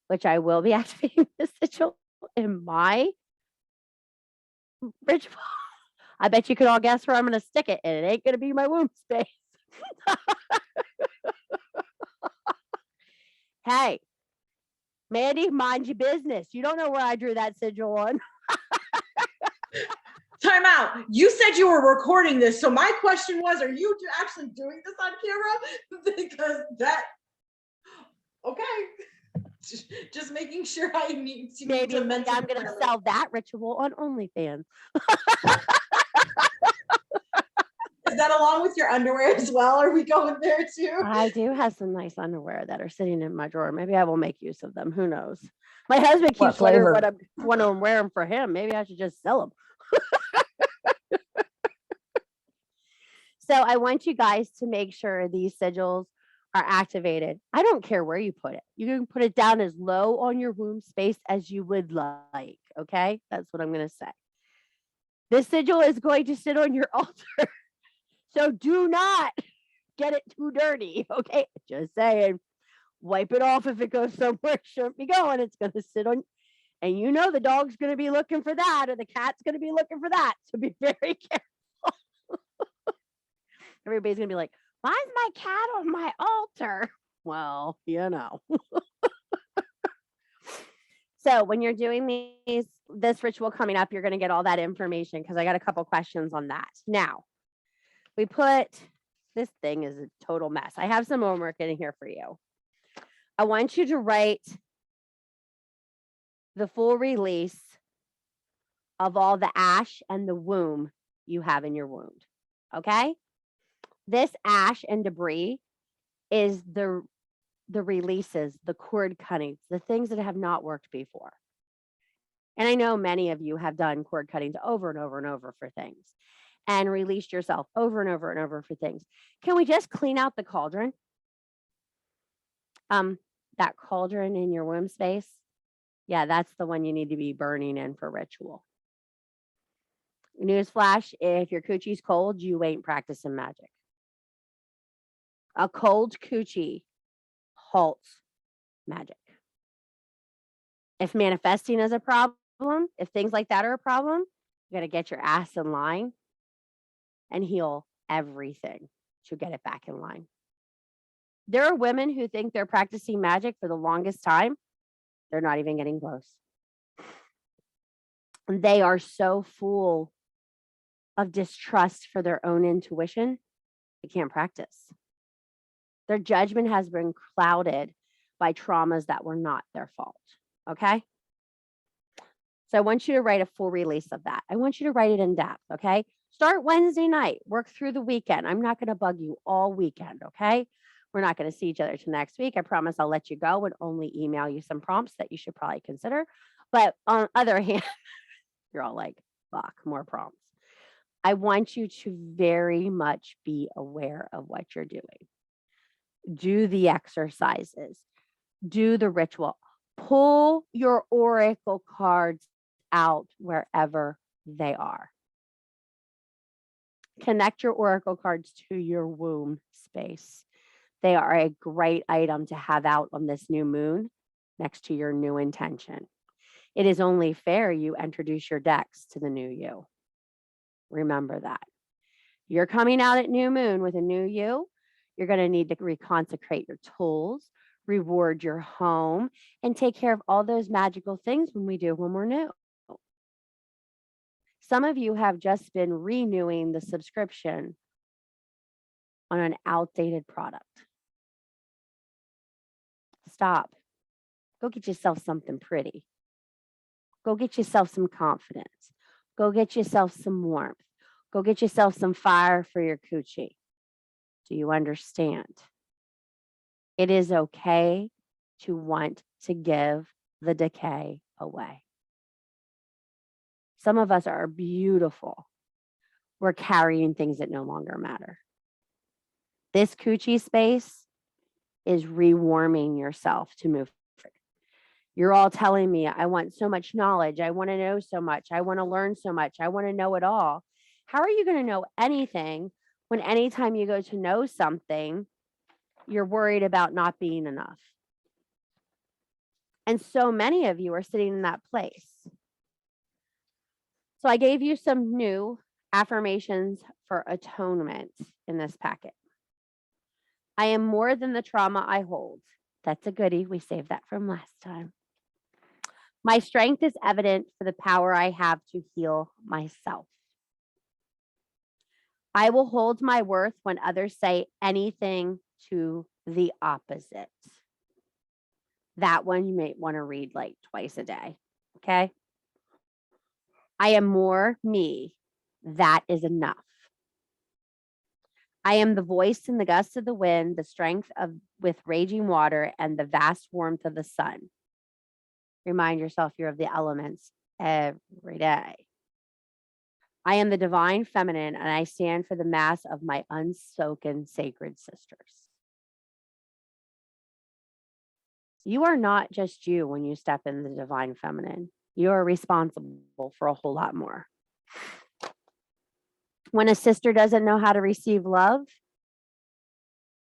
which I will be activating this sigil in my ritual, I bet you could all guess where I'm going to stick it, and it ain't going to be my womb space. Hey, Mandy, mind your business. You don't know where I drew that sigil on. time out. You said you were recording this. So my question was, are you actually doing this on camera? Because that, okay. Just making sure I need to Maybe to one day mentally I'm going to prepare. sell that ritual on OnlyFans. Is that along with your underwear as well? Are we going there too? I do have some nice underwear that are sitting in my drawer. Maybe I will make use of them. Who knows? My husband What keeps wondering flavor? what I want to wear them for him. Maybe I should just sell them. So I want you guys to make sure these sigils are activated. I don't care where you put it. You can put it down as low on your womb space as you would like. Okay. That's what I'm going to say. This sigil is going to sit on your altar. So do not get it too dirty. Okay. Just saying. Wipe it off if it goes somewhere it shouldn't be going. It's going to sit on, and you know the dog's going to be looking for that, or the cat's going to be looking for that. So be very careful. Everybody's going to be like, why is my cat on my altar? Well, you know. So when you're doing this ritual coming up, you're going to get all that information because I got a couple questions on that. Now, this thing is a total mess. I have some homework in here for you. I want you to write the full release of all the ash and the womb you have in your wound. Okay? This ash and debris is the releases, the cord cuttings, the things that have not worked before. And I know many of you have done cord cuttings over and over and over for things and released yourself over and over and over for things. Can we just clean out the cauldron? That cauldron in your womb space. Yeah, that's the one you need to be burning in for ritual. Newsflash, if your coochie's cold, you ain't practicing magic. A cold coochie halts magic. If manifesting is a problem, if things like that are a problem, you got to get your ass in line and heal everything to get it back in line. There are women who think they're practicing magic for the longest time. They're not even getting close. They are so full of distrust for their own intuition, they can't practice. Their judgment has been clouded by traumas that were not their fault. Okay? So I want you to write a full release of that. I want you to write it in depth. Okay? Start Wednesday night, work through the weekend. I'm not going to bug you all weekend. Okay? We're not going to see each other till next week. I promise I'll let you go and only email you some prompts that you should probably consider. But on the other hand, you're all like, fuck, more prompts. I want you to very much be aware of what you're doing. Do the exercises, do the ritual, pull your oracle cards out wherever they are. Connect your oracle cards to your womb space. They are a great item to have out on this new moon next to your new intention. It is only fair you introduce your decks to the new you. Remember that. You're coming out at new moon with a new you. You're going to need to reconsecrate your tools, reward your home, and take care of all those magical things when we're new. Some of you have just been renewing the subscription on an outdated product. Stop. Go get yourself something pretty. Go get yourself some confidence. Go get yourself some warmth. Go get yourself some fire for your coochie. Do you understand? It is okay to want to give the decay away. Some of us are beautiful. We're carrying things that no longer matter. This coochie space is rewarming yourself to move forward. You're all telling me, I want so much knowledge. I want to know so much. I want to learn so much. I want to know it all. How are you going to know anything when anytime you go to know something, you're worried about not being enough? And so many of you are sitting in that place. So I gave you some new affirmations for atonement in this packet. I am more than the trauma I hold. That's a goodie. We saved that from last time. My strength is evident for the power I have to heal myself. I will hold my worth when others say anything to the opposite. That one you may want to read like twice a day. Okay. I am more me. That is enough. I am the voice in the gusts of the wind, the strength of with raging water, and the vast warmth of the sun. Remind yourself you're of the elements every day. I am the divine feminine, and I stand for the mass of my unspoken sacred sisters. You are not just you when you step in the divine feminine. You are responsible for a whole lot more. When a sister doesn't know how to receive love,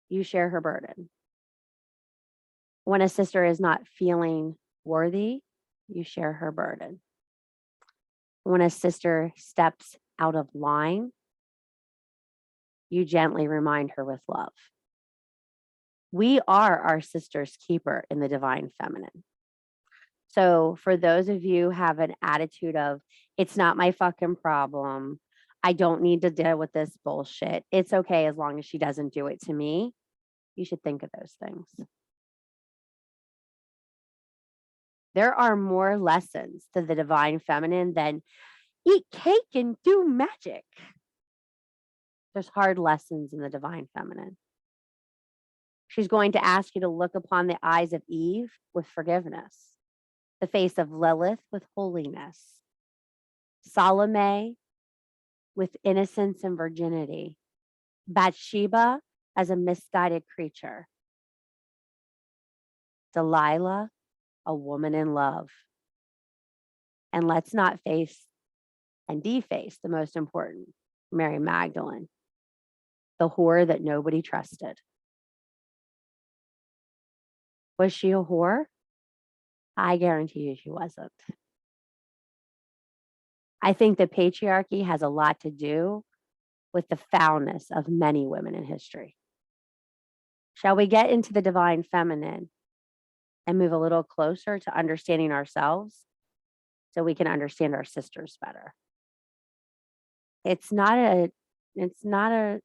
you share her burden. When a sister is not feeling worthy, you share her burden. When a sister steps out of line, you gently remind her with love. We are our sister's keeper in the divine feminine. So for those of you who have an attitude of, it's not my fucking problem, I don't need to deal with this bullshit, it's okay as long as she doesn't do it to me, you should think of those things. There are more lessons to the divine feminine than eat cake and do magic. There's hard lessons in the divine feminine. She's going to ask you to look upon the eyes of Eve with forgiveness, the face of Lilith with holiness, Salome with innocence and virginity, Bathsheba as a misguided creature, Delilah, a woman in love. And let's not face and deface the most important, Mary Magdalene, the whore that nobody trusted. Was she a whore? I guarantee you she wasn't. I think the patriarchy has a lot to do with the foulness of many women in history. Shall we get into the divine feminine and move a little closer to understanding ourselves so we can understand our sisters better? It's not a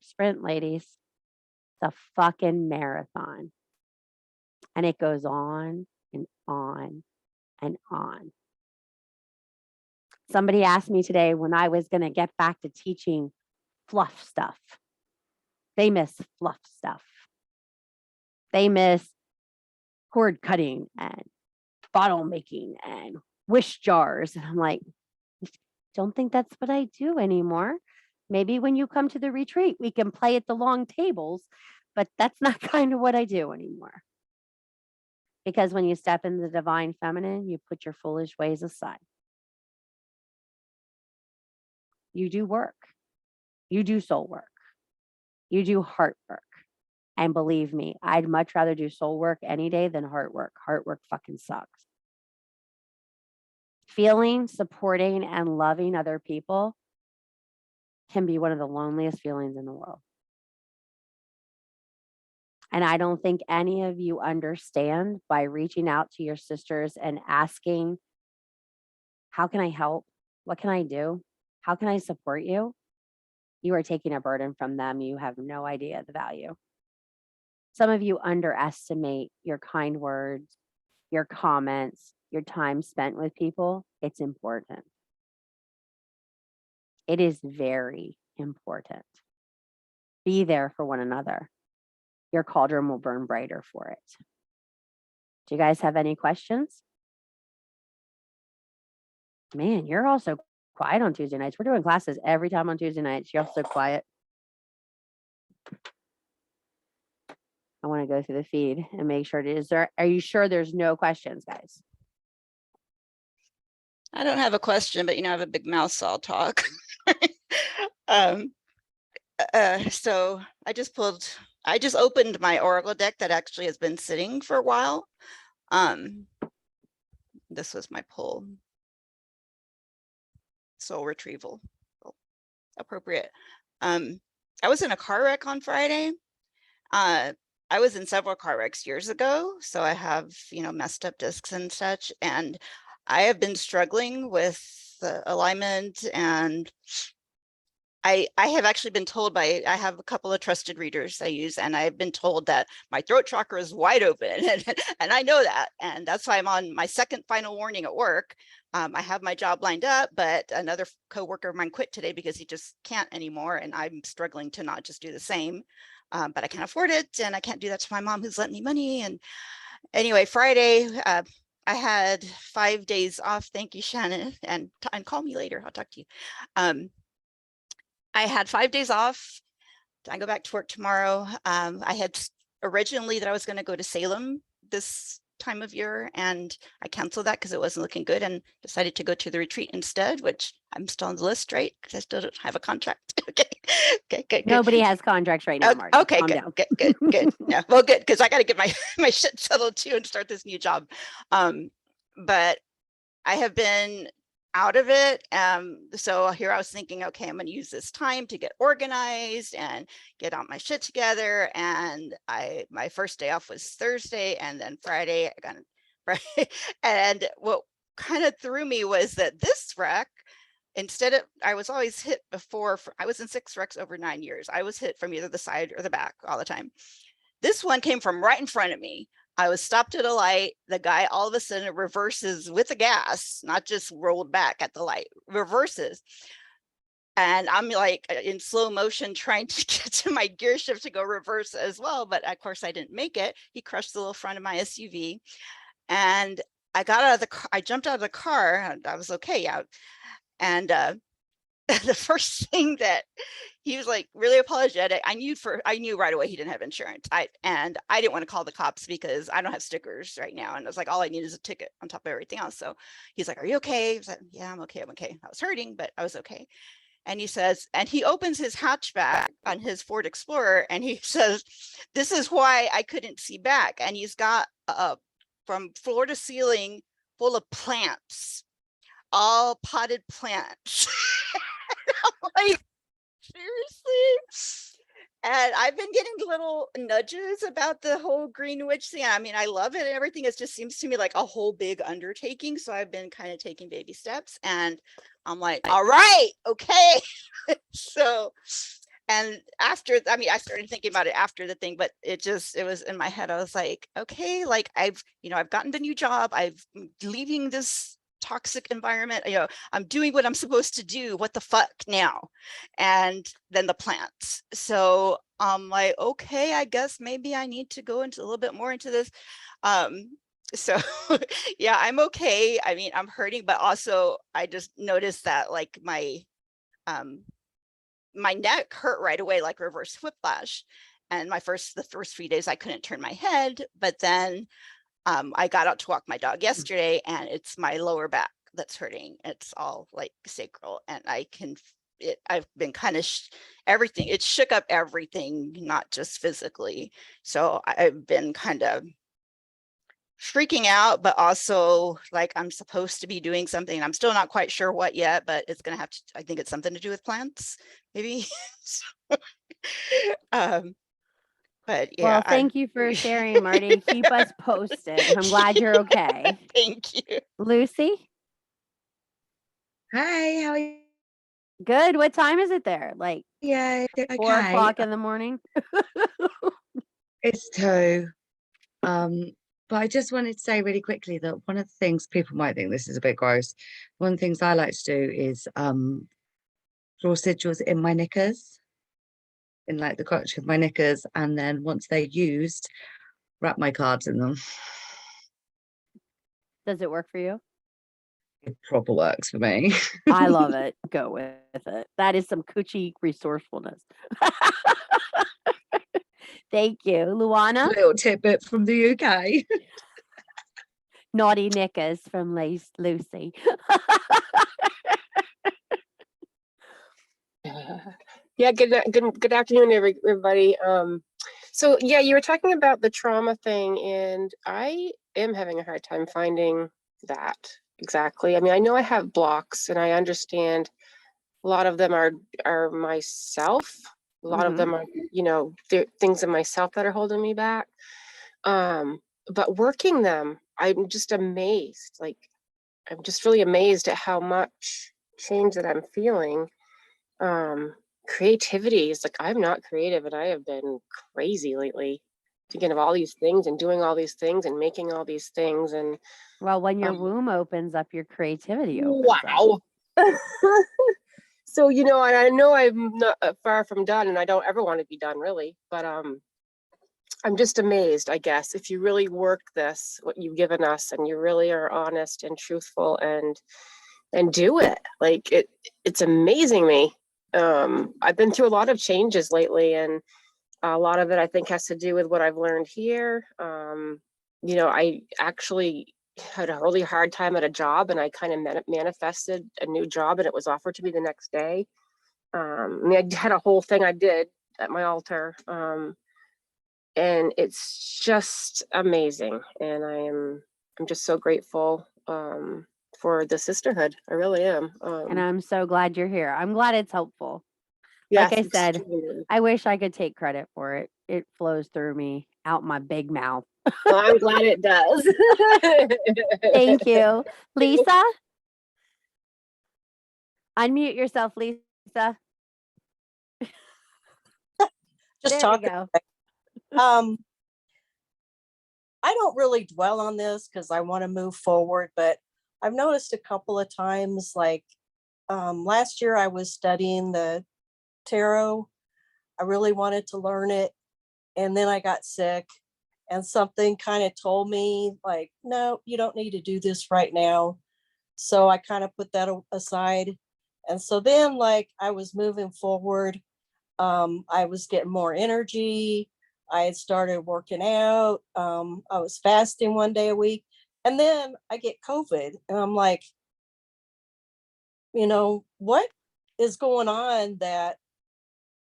sprint, ladies. It's a fucking marathon. And it goes on and on and on. Somebody asked me today when I was going to get back to teaching fluff stuff. They miss fluff stuff. They miss cord cutting and bottle making and wish jars. And I'm like, don't think that's what I do anymore. Maybe when you come to the retreat, we can play at the long tables, but that's not kind of what I do anymore. Because when you step into the divine feminine, you put your foolish ways aside. You do work. You do soul work. You do heart work. And believe me, I'd much rather do soul work any day than heart work. Heart work fucking sucks. Feeling, supporting, and loving other people can be one of the loneliest feelings in the world. And I don't think any of you understand by reaching out to your sisters and asking, how can I help? What can I do? How can I support you? You are taking a burden from them. You have no idea the value. Some of you underestimate your kind words, your comments, your time spent with people. It's important. It is very important. Be there for one another. Your cauldron will burn brighter for it. Do you guys have any questions? Man, you're also quiet on Tuesday nights. We're doing classes every time on Tuesday nights. You're so quiet. I want to go through the feed and make sure are you sure there's no questions, guys? I don't have a question, but I have a big mouth, so I'll talk. So I just opened my Oracle deck that actually has been sitting for a while. This was my pull. Soul retrieval, appropriate. I was in a car wreck on Friday. I was in several car wrecks years ago, so I have, messed up discs and such, and I have been struggling with the alignment, and I have actually been told I have a couple of trusted readers I use, and I've been told that my throat chakra is wide open, and I know that, and that's why I'm on my second final warning at work. I have my job lined up, but another coworker of mine quit today because he just can't anymore, and I'm struggling to not just do the same. But I can't afford it, and I can't do that to my mom who's lent me money. And anyway, Friday, I had 5 days off. Thank you, Shannon, and call me later. I'll talk to you. I had 5 days off. I go back to work tomorrow. I had originally that I was going to go to Salem this time of year, and I canceled that because it wasn't looking good, and decided to go to the retreat instead, which I'm still on the list, right? Because I still don't have a contract. Okay, good. Nobody has contracts right now, Marty. Okay, Calm good, down. good. Yeah, well, good, because I got to get my shit settled too and start this new job. But I have been out of it. So here I was thinking, okay, I'm going to use this time to get organized and get all my shit together. And my first day off was Thursday, and then Friday I got Friday. And what kind of threw me was that this wreck, instead of, I was always hit before, I was in 6 wrecks over 9 years. I was hit from either the side or the back all the time. This one came from right in front of me. I was stopped at a light. The guy all of a sudden reverses with the gas, not just rolled back at the light, reverses. And I'm like in slow motion trying to get to my gear shift to go reverse as well. But of course I didn't make it. He crushed the little front of my SUV. And I got out of the car. I jumped out of the car, and I was okay. Yeah. And the first thing that he was like really apologetic. I knew right away he didn't have insurance. I didn't want to call the cops because I don't have stickers right now. And I was like, all I need is a ticket on top of everything else. So he's like, are you okay? I was like, yeah, I'm okay. I was hurting, but I was okay. And he says, and he opens his hatchback on his Ford Explorer, and he says, this is why I couldn't see back. And he's got from floor to ceiling full of plants, all potted plants. I'm like, seriously? And I've been getting little nudges about the whole Green Witch thing. I mean, I love it and everything. It just seems to me like a whole big undertaking. So I've been kind of taking baby steps, and I'm like, all right, okay. So, and after, I mean, I started thinking about it after the thing, but it was in my head. I was like, okay, like I've gotten the new job. I'm leaving this toxic environment, I'm doing what I'm supposed to do. What the fuck now? And then the plants. So I'm like, okay, I guess maybe I need to go into a little bit more into this. So yeah, I'm okay. I mean, I'm hurting, but also I just noticed that like my neck hurt right away, like reverse whiplash. And the first few days I couldn't turn my head, but then I got out to walk my dog yesterday, and it's my lower back that's hurting. It's all like sacral, and I've been kind of everything. It shook up everything, not just physically. So I've been kind of freaking out, but also like I'm supposed to be doing something. I'm still not quite sure what yet, but it's going to have to, I think it's something to do with plants, maybe. But yeah. Well, thank you for sharing, Marty. Keep us posted. I'm glad you're okay. Thank you. Lucy? Hi, how are you? Good. What time is it there? Like Yeah, 4 o'clock in the morning? It's 2. But I just wanted to say really quickly that one of the things people might think this is a bit gross. One of the things I like to do is draw sigils in my knickers, in like the crotch of my knickers, and then once they're used, wrap my cards in them. Does it work for you? It proper works for me. I love it. Go with it. That is some Coochie resourcefulness. Thank you. Luana? Little tidbit from the UK. Naughty knickers from Lucy. Yeah, good afternoon, everybody. So yeah, you were talking about the trauma thing, and I am having a hard time finding that exactly. I mean, I know I have blocks, and I understand a lot of them are myself. A lot of them are, things in myself that are holding me back. But working them, I'm just amazed. Like, I'm just really amazed at how much change that I'm feeling. creativity is like, I'm not creative and I have been crazy lately, thinking of all these things and doing all these things and making all these things. And Well, when your Um, womb opens up, your creativity opens up. wow. So, and I know I'm not far from done and I don't ever want to be done really, but I'm just amazed, I guess, if you really work this, what you've given us, and you really are honest and truthful and do it. Like it's amazing me. I've been through a lot of changes lately, and a lot of it I think has to do with what I've learned here. I actually had a really hard time at a job, and I kind of manifested a new job, and it was offered to me the next day. I had a whole thing I did at my altar. And it's just amazing. And I'm just so grateful for the sisterhood. I really am. And I'm so glad you're here. I'm glad it's helpful. Yes, Like I said, extremely. I wish I could take credit for it. It flows through me out my big mouth. Well, I'm glad it does. Thank you. Lisa? Unmute yourself, Lisa. Just There we talking. go. I don't really dwell on this because I want to move forward, but I've noticed a couple of times, like last year I was studying the tarot. I really wanted to learn it. And then I got sick and something kind of told me like, no, you don't need to do this right now. So I kind of put that aside. And so then like I was moving forward. I was getting more energy. I had started working out. I was fasting 1 day a week. And then I get COVID. And I'm like, what is going on that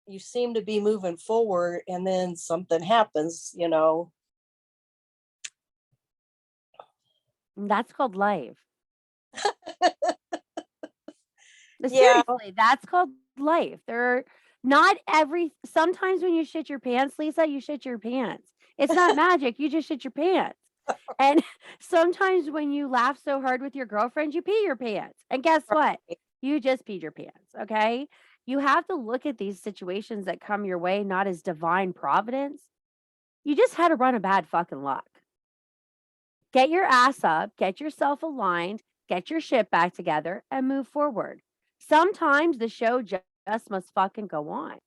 you seem to be moving forward and then something happens, That's called life. Yeah. Seriously, that's called life. Sometimes when you shit your pants, Lisa, you shit your pants. It's not magic. You just shit your pants. And sometimes when you laugh so hard with your girlfriend, you pee your pants. And guess what? You just peed your pants. Okay. You have to look at these situations that come your way not as divine providence. You just had a run of bad fucking luck. Get your ass up, get yourself aligned, get your shit back together, and move forward. Sometimes the show just must fucking go on.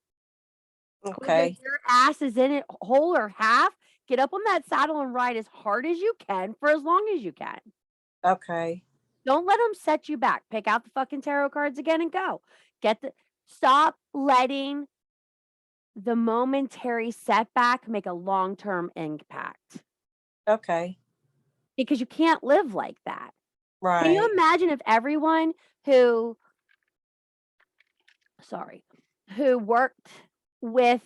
Whether Okay. your ass is in it whole or half, get up on that saddle and ride as hard as you can for as long as you can. Okay. Don't let them set you back. Pick out the fucking tarot cards again and go. Stop letting the momentary setback make a long-term impact. Okay. Because you can't live like that. Right. Can you imagine if everyone who worked with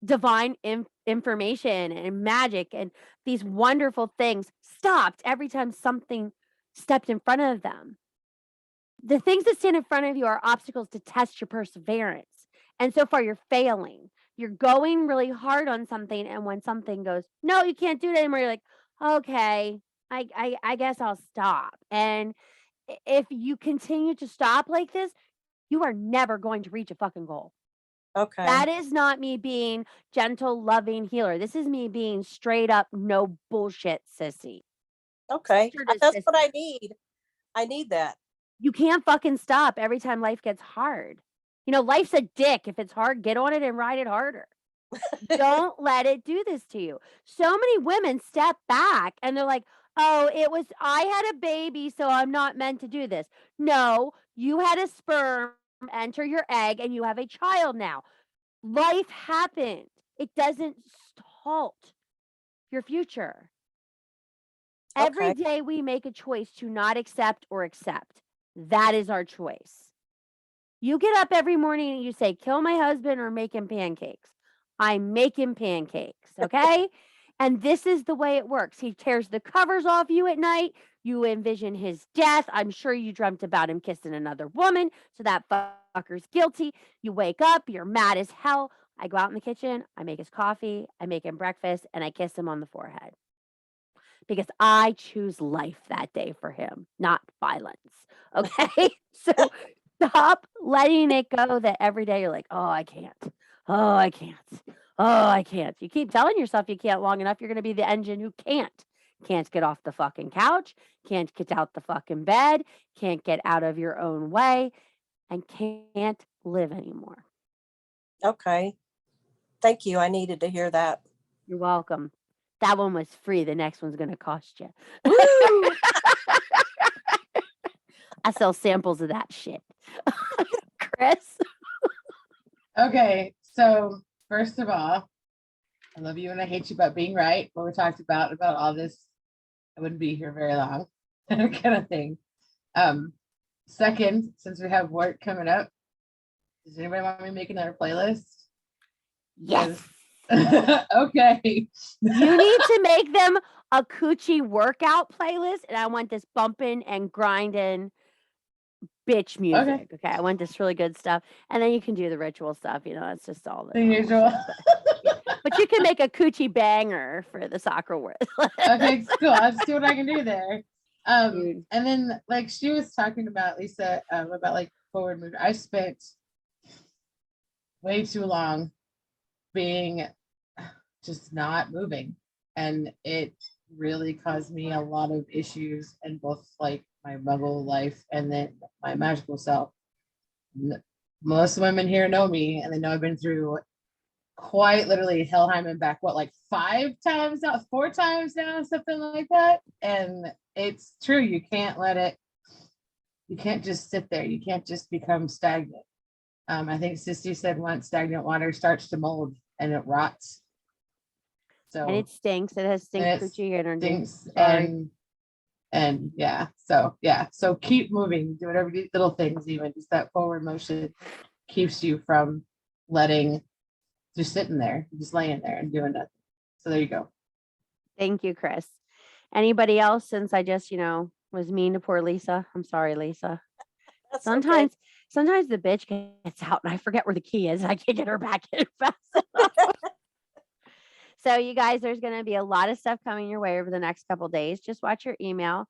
divine information and magic and these wonderful things stopped every time something stepped in front of them? The things that stand in front of you are obstacles to test your perseverance. And so far, you're failing. You're going really hard on something. And when something goes, no, you can't do it anymore, you're like, okay, I guess I'll stop. And if you continue to stop like this, you are never going to reach a fucking goal. Okay. That is not me being gentle, loving healer. This is me being straight up, no bullshit sissy. Okay. Sister to That's what I sister. need. I need that. You can't fucking stop every time life gets hard. Life's a dick. If it's hard, get on it and ride it harder. Don't let it do this to you. So many women step back and they're like, oh, I had a baby, so I'm not meant to do this. No, you had a sperm enter your egg and you have a child now. Life happened. It doesn't halt your future. Every Okay. day we make a choice to not accept or accept. That is our choice. You get up every morning and you say, kill my husband or make him pancakes. I'm making pancakes, okay? And this is the way it works. He tears the covers off you at night. You envision his death. I'm sure you dreamt about him kissing another woman. So that fucker's guilty. You wake up, you're mad as hell. I go out in the kitchen, I make his coffee, I make him breakfast, and I kiss him on the forehead. Because I choose life that day for him, not violence. Okay? So Stop letting it go that every day you're like, oh, I can't. Oh, I can't. Oh, I can't. You keep telling yourself you can't long enough, you're going to be the engine who can't. Can't get off the fucking couch, can't get out the fucking bed, can't get out of your own way, and can't live anymore. Okay. Thank you. I needed to hear that. You're welcome. That one was free. The next one's going to cost you. I sell samples of that shit. Chris? Okay, so first of all, I love you and I hate you about being right. What we talked about all this, I wouldn't be here very long, kind of thing. Second, since we have work coming up, does anybody want me to make another playlist? Yes. Okay. You need to make them a Coochie workout playlist, and I want this bumping and grinding bitch music. Okay. I want this really good stuff. And then you can do the ritual stuff, it's just all The usual. But you can make a Coochie banger for the soccer world. Okay, cool. I'll see what I can do there. Dude. And then like she was talking about Lisa, about like forward move. I spent way too long being just not moving, and it really caused me a lot of issues in both like my muggle life and then my magical self. Most women here know me, and they know I've been through quite literally Helheim and back, what, like 5 times now, 4 times now, something like that. And it's true, you can't just sit there, you can't just become stagnant. I think Sissy said once, stagnant water starts to mold and it rots. So And it stinks. It has stink and it Coochie energy. stinks, Sorry. and so keep moving, do whatever, these little things, even just that forward motion keeps you from just sitting there, just laying there and doing nothing. So there you go. Thank you, Chris. Anybody else, since I just, was mean to poor Lisa? I'm sorry, Lisa. That's Sometimes the bitch gets out and I forget where the key is. I can't get her back in fast enough. So you guys, there's going to be a lot of stuff coming your way over the next couple days. Just watch your email.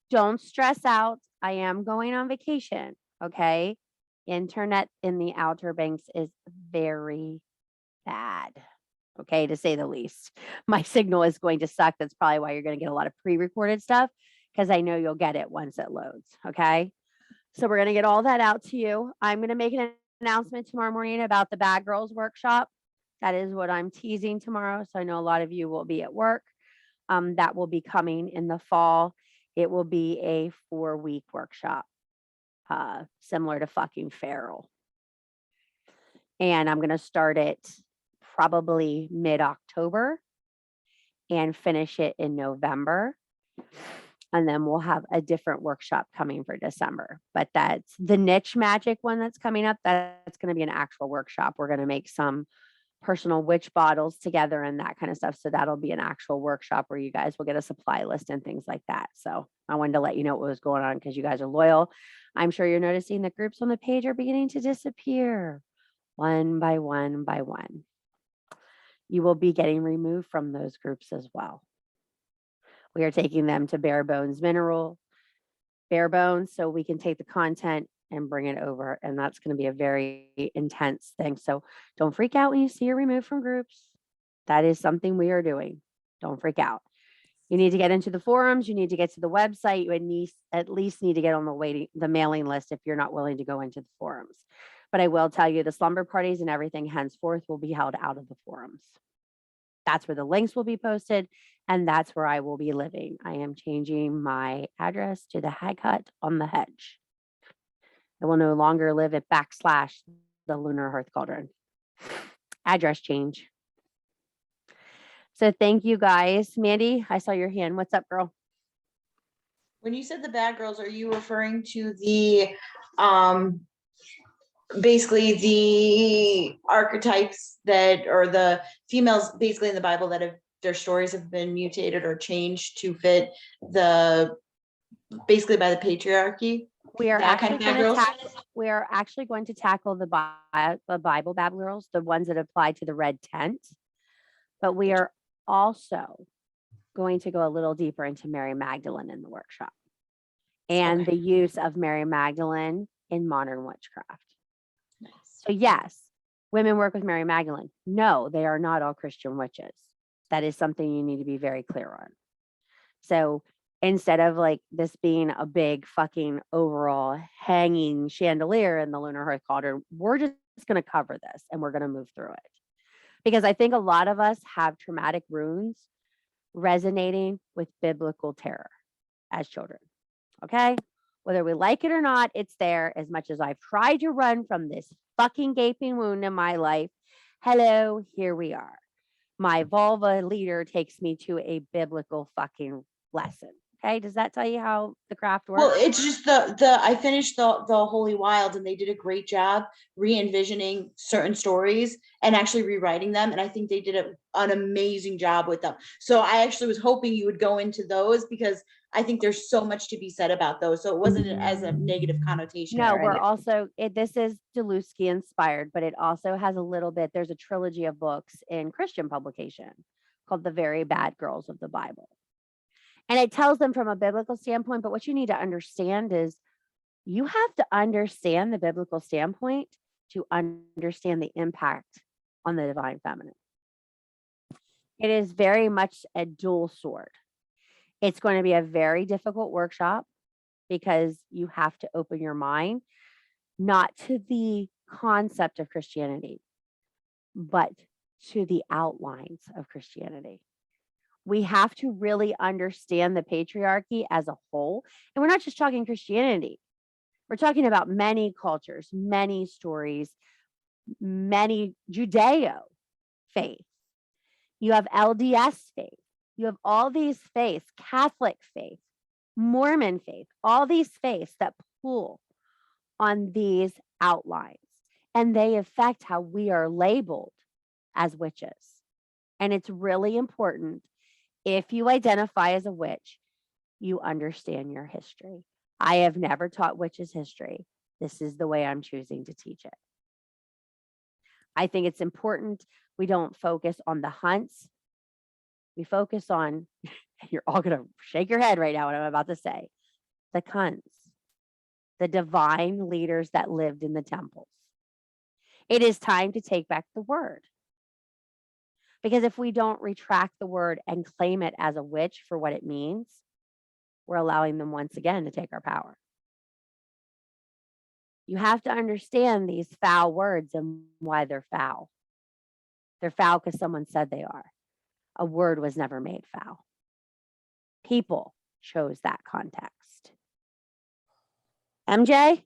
Don't stress out. I am going on vacation. Okay. Internet in the Outer Banks is very bad. Okay, to say the least. My signal is going to suck. That's probably why you're going to get a lot of pre-recorded stuff, because I know you'll get it once it loads. Okay. So we're going to get all that out to you. I'm going to make an announcement tomorrow morning about the Bad Girls workshop. That is what I'm teasing tomorrow. So I know a lot of you will be at work. That will be coming in the fall. It will be a 4-week workshop, similar to fucking Feral. And I'm going to start it probably mid-October and finish it in November. And then we'll have a different workshop coming for December. But that's the niche magic one that's coming up. That's going to be an actual workshop. We're going to make some personal witch bottles together and that kind of stuff. So that'll be an actual workshop where you guys will get a supply list and things like that. So I wanted to let you know what was going on because you guys are loyal. I'm sure you're noticing the groups on the page are beginning to disappear one by one by one. You will be getting removed from those groups as well. We are taking them to bare bones so we can take the content and bring it over. And that's going to be a very intense thing. So don't freak out when you see you're removed from groups. That is something we are doing. Don't freak out. You need to get into the forums. You need to get to the website. You at least need to get on the mailing list if you're not willing to go into the forums. But I will tell you the slumber parties and everything henceforth will be held out of the forums. That's where the links will be posted. And that's where I will be living. I am changing my address to the Hag Hut on the Hedge. I will no longer live at / the Lunar Hearth Cauldron. Address change. So thank you guys. Mandy, I saw your hand. What's up, girl? When you said the bad girls, are you referring to the basically the archetypes that, or the females basically in the Bible that have their stories have been mutated or changed to fit basically by the patriarchy? We are That kind actually of bad girls? we are actually going to tackle the Bible bad girls, the ones that apply to the red tent. But we are also going to go a little deeper into Mary Magdalene in the workshop and the use of Mary Magdalene in modern witchcraft. So yes, women work with Mary Magdalene. No, they are not all Christian witches. That is something you need to be very clear on. So instead of like this being a big fucking overall hanging chandelier in the lunar hearth cauldron, we're just going to cover this and we're going to move through it. Because I think a lot of us have traumatic wounds resonating with biblical terror as children. Okay? Whether we like it or not, it's there. As much as I've tried to run from this fucking gaping wound in my life, hello, here we are. My vulva leader takes me to a biblical fucking lesson. Okay, does that tell you how the craft works? Well, it's just the I finished the Holy Wild, and they did a great job re-envisioning certain stories and actually rewriting them, and I think they did an amazing job with them. So I actually was hoping you would go into those, because I think there's so much to be said about those. So it wasn't as a negative connotation. No, or we're anything. also, this is Delusky inspired, but it also has a little bit, there's a trilogy of books in Christian publication called The Very Bad Girls of the Bible. And it tells them from a biblical standpoint, but what you need to understand is you have to understand the biblical standpoint to understand the impact on the divine feminine. It is very much a dual sword. It's going to be a very difficult workshop because you have to open your mind, not to the concept of Christianity, but to the outlines of Christianity. We have to really understand the patriarchy as a whole. And we're not just talking Christianity. We're talking about many cultures, many stories, many Judeo faith. You have LDS faith. You have all these faiths, Catholic faith, Mormon faith, all these faiths that pull on these outlines. And they affect how we are labeled as witches. And it's really important, if you identify as a witch, you understand your history. I have never taught witches history. This is the way I'm choosing to teach it. I think it's important we don't focus on the hunts. We focus on, you're all going to shake your head right now what I'm about to say, the cunts, the divine leaders that lived in the temples. It is time to take back the word. Because if we don't retract the word and claim it as a witch for what it means, we're allowing them once again to take our power. You have to understand these foul words and why they're foul. They're foul because someone said they are. A word was never made foul. People chose that context. MJ?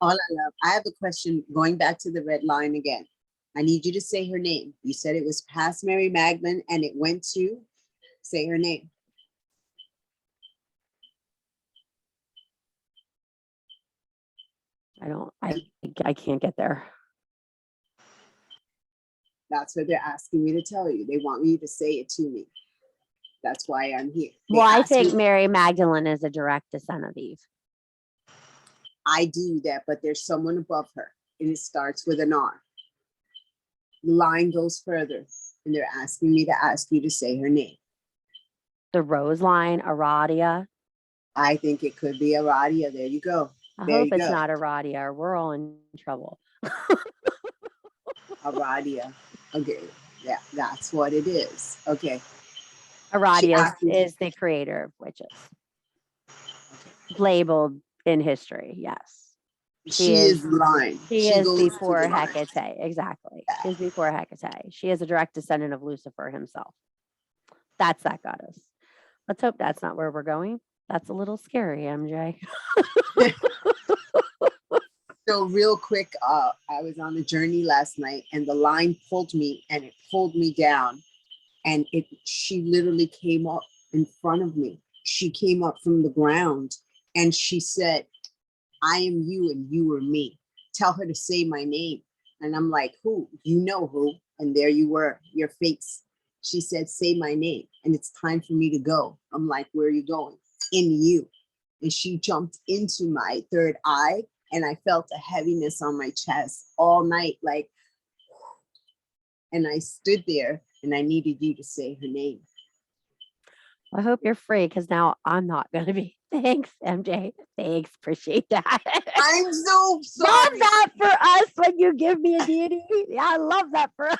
All I love. I have a question going back to the red line again. I need you to say her name. You said it was past Mary Magdalene and it went to, say her name. I can't get there. That's what they're asking me to tell you. They want me to say it to me. That's why I'm here. They Well, I asked think me- Mary Magdalene is a direct descendant of Eve. I do that, but there's someone above her and it starts with an R. The line goes further and they're asking me to ask you to say her name. The Rose line, Aradia. I think it could be Aradia. There you go. I There hope you it's go. not Aradia or we're all in trouble. Aradia. Okay. Yeah, that's what it is. Okay. Aradia asked me- is the creator of witches. Labeled in history, yes. She is lying. She is goes to before the line. Hecate, exactly. She's before Hecate. She is a direct descendant of Lucifer himself. That's that goddess. Let's hope that's not where we're going. That's a little scary, MJ. So real quick, I was on a journey last night and the line pulled me and it pulled me down. And she literally came up in front of me. She came up from the ground and she said, I am you and you are me. Tell her to say my name. And I'm like, who? You know who? And there you were, your face. She said, say my name. And it's time for me to go. I'm like, where are you going? In you. And she jumped into my third eye and I felt a heaviness on my chest all night. Like, and I stood there and I needed you to say her name. Well, I hope you're free because now I'm not going to be. Thanks, MJ. Thanks. Appreciate that. I'm so Love sorry. that for us when you give me a deity. Yeah, I love that for us.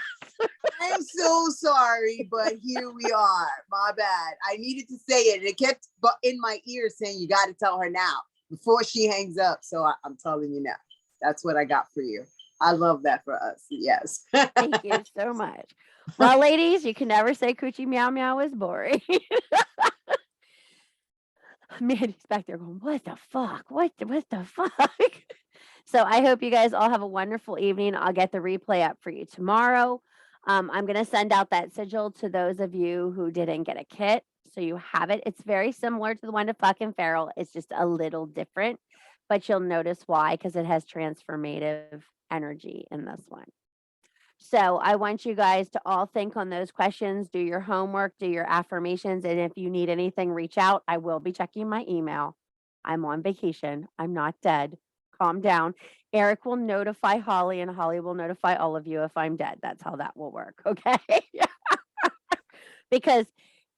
I'm so sorry, but here we are. My bad. I needed to say it. It kept in my ear saying, you got to tell her now before she hangs up. So I'm telling you now. That's what I got for you. I love that for us. Yes. Thank you so much. Well, ladies, you can never say Coochie Meow Meow is boring. Mandy's back there going, what the fuck? What the fuck? So I hope you guys all have a wonderful evening. I'll get the replay up for you tomorrow. I'm going to send out that sigil to those of you who didn't get a kit. So you have it. It's very similar to the one to fucking Feral. It's just a little different, but you'll notice why, because it has transformative energy in this one. So I want you guys to all think on those questions, do your homework, do your affirmations. And if you need anything, reach out. I will be checking my email. I'm on vacation. I'm not dead. Calm down. Eric will notify Holly and Holly will notify all of you if I'm dead. That's how that will work. Okay. Because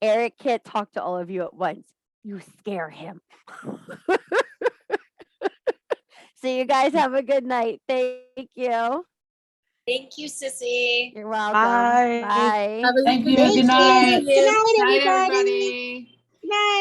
Eric can't talk to all of you at once. You scare him. So you guys have a good night. Thank you. Thank you, Sissy. You're welcome. Bye. Bye. Thank you. Thank Good night. you. Good night, Night, everybody. everybody. Good night.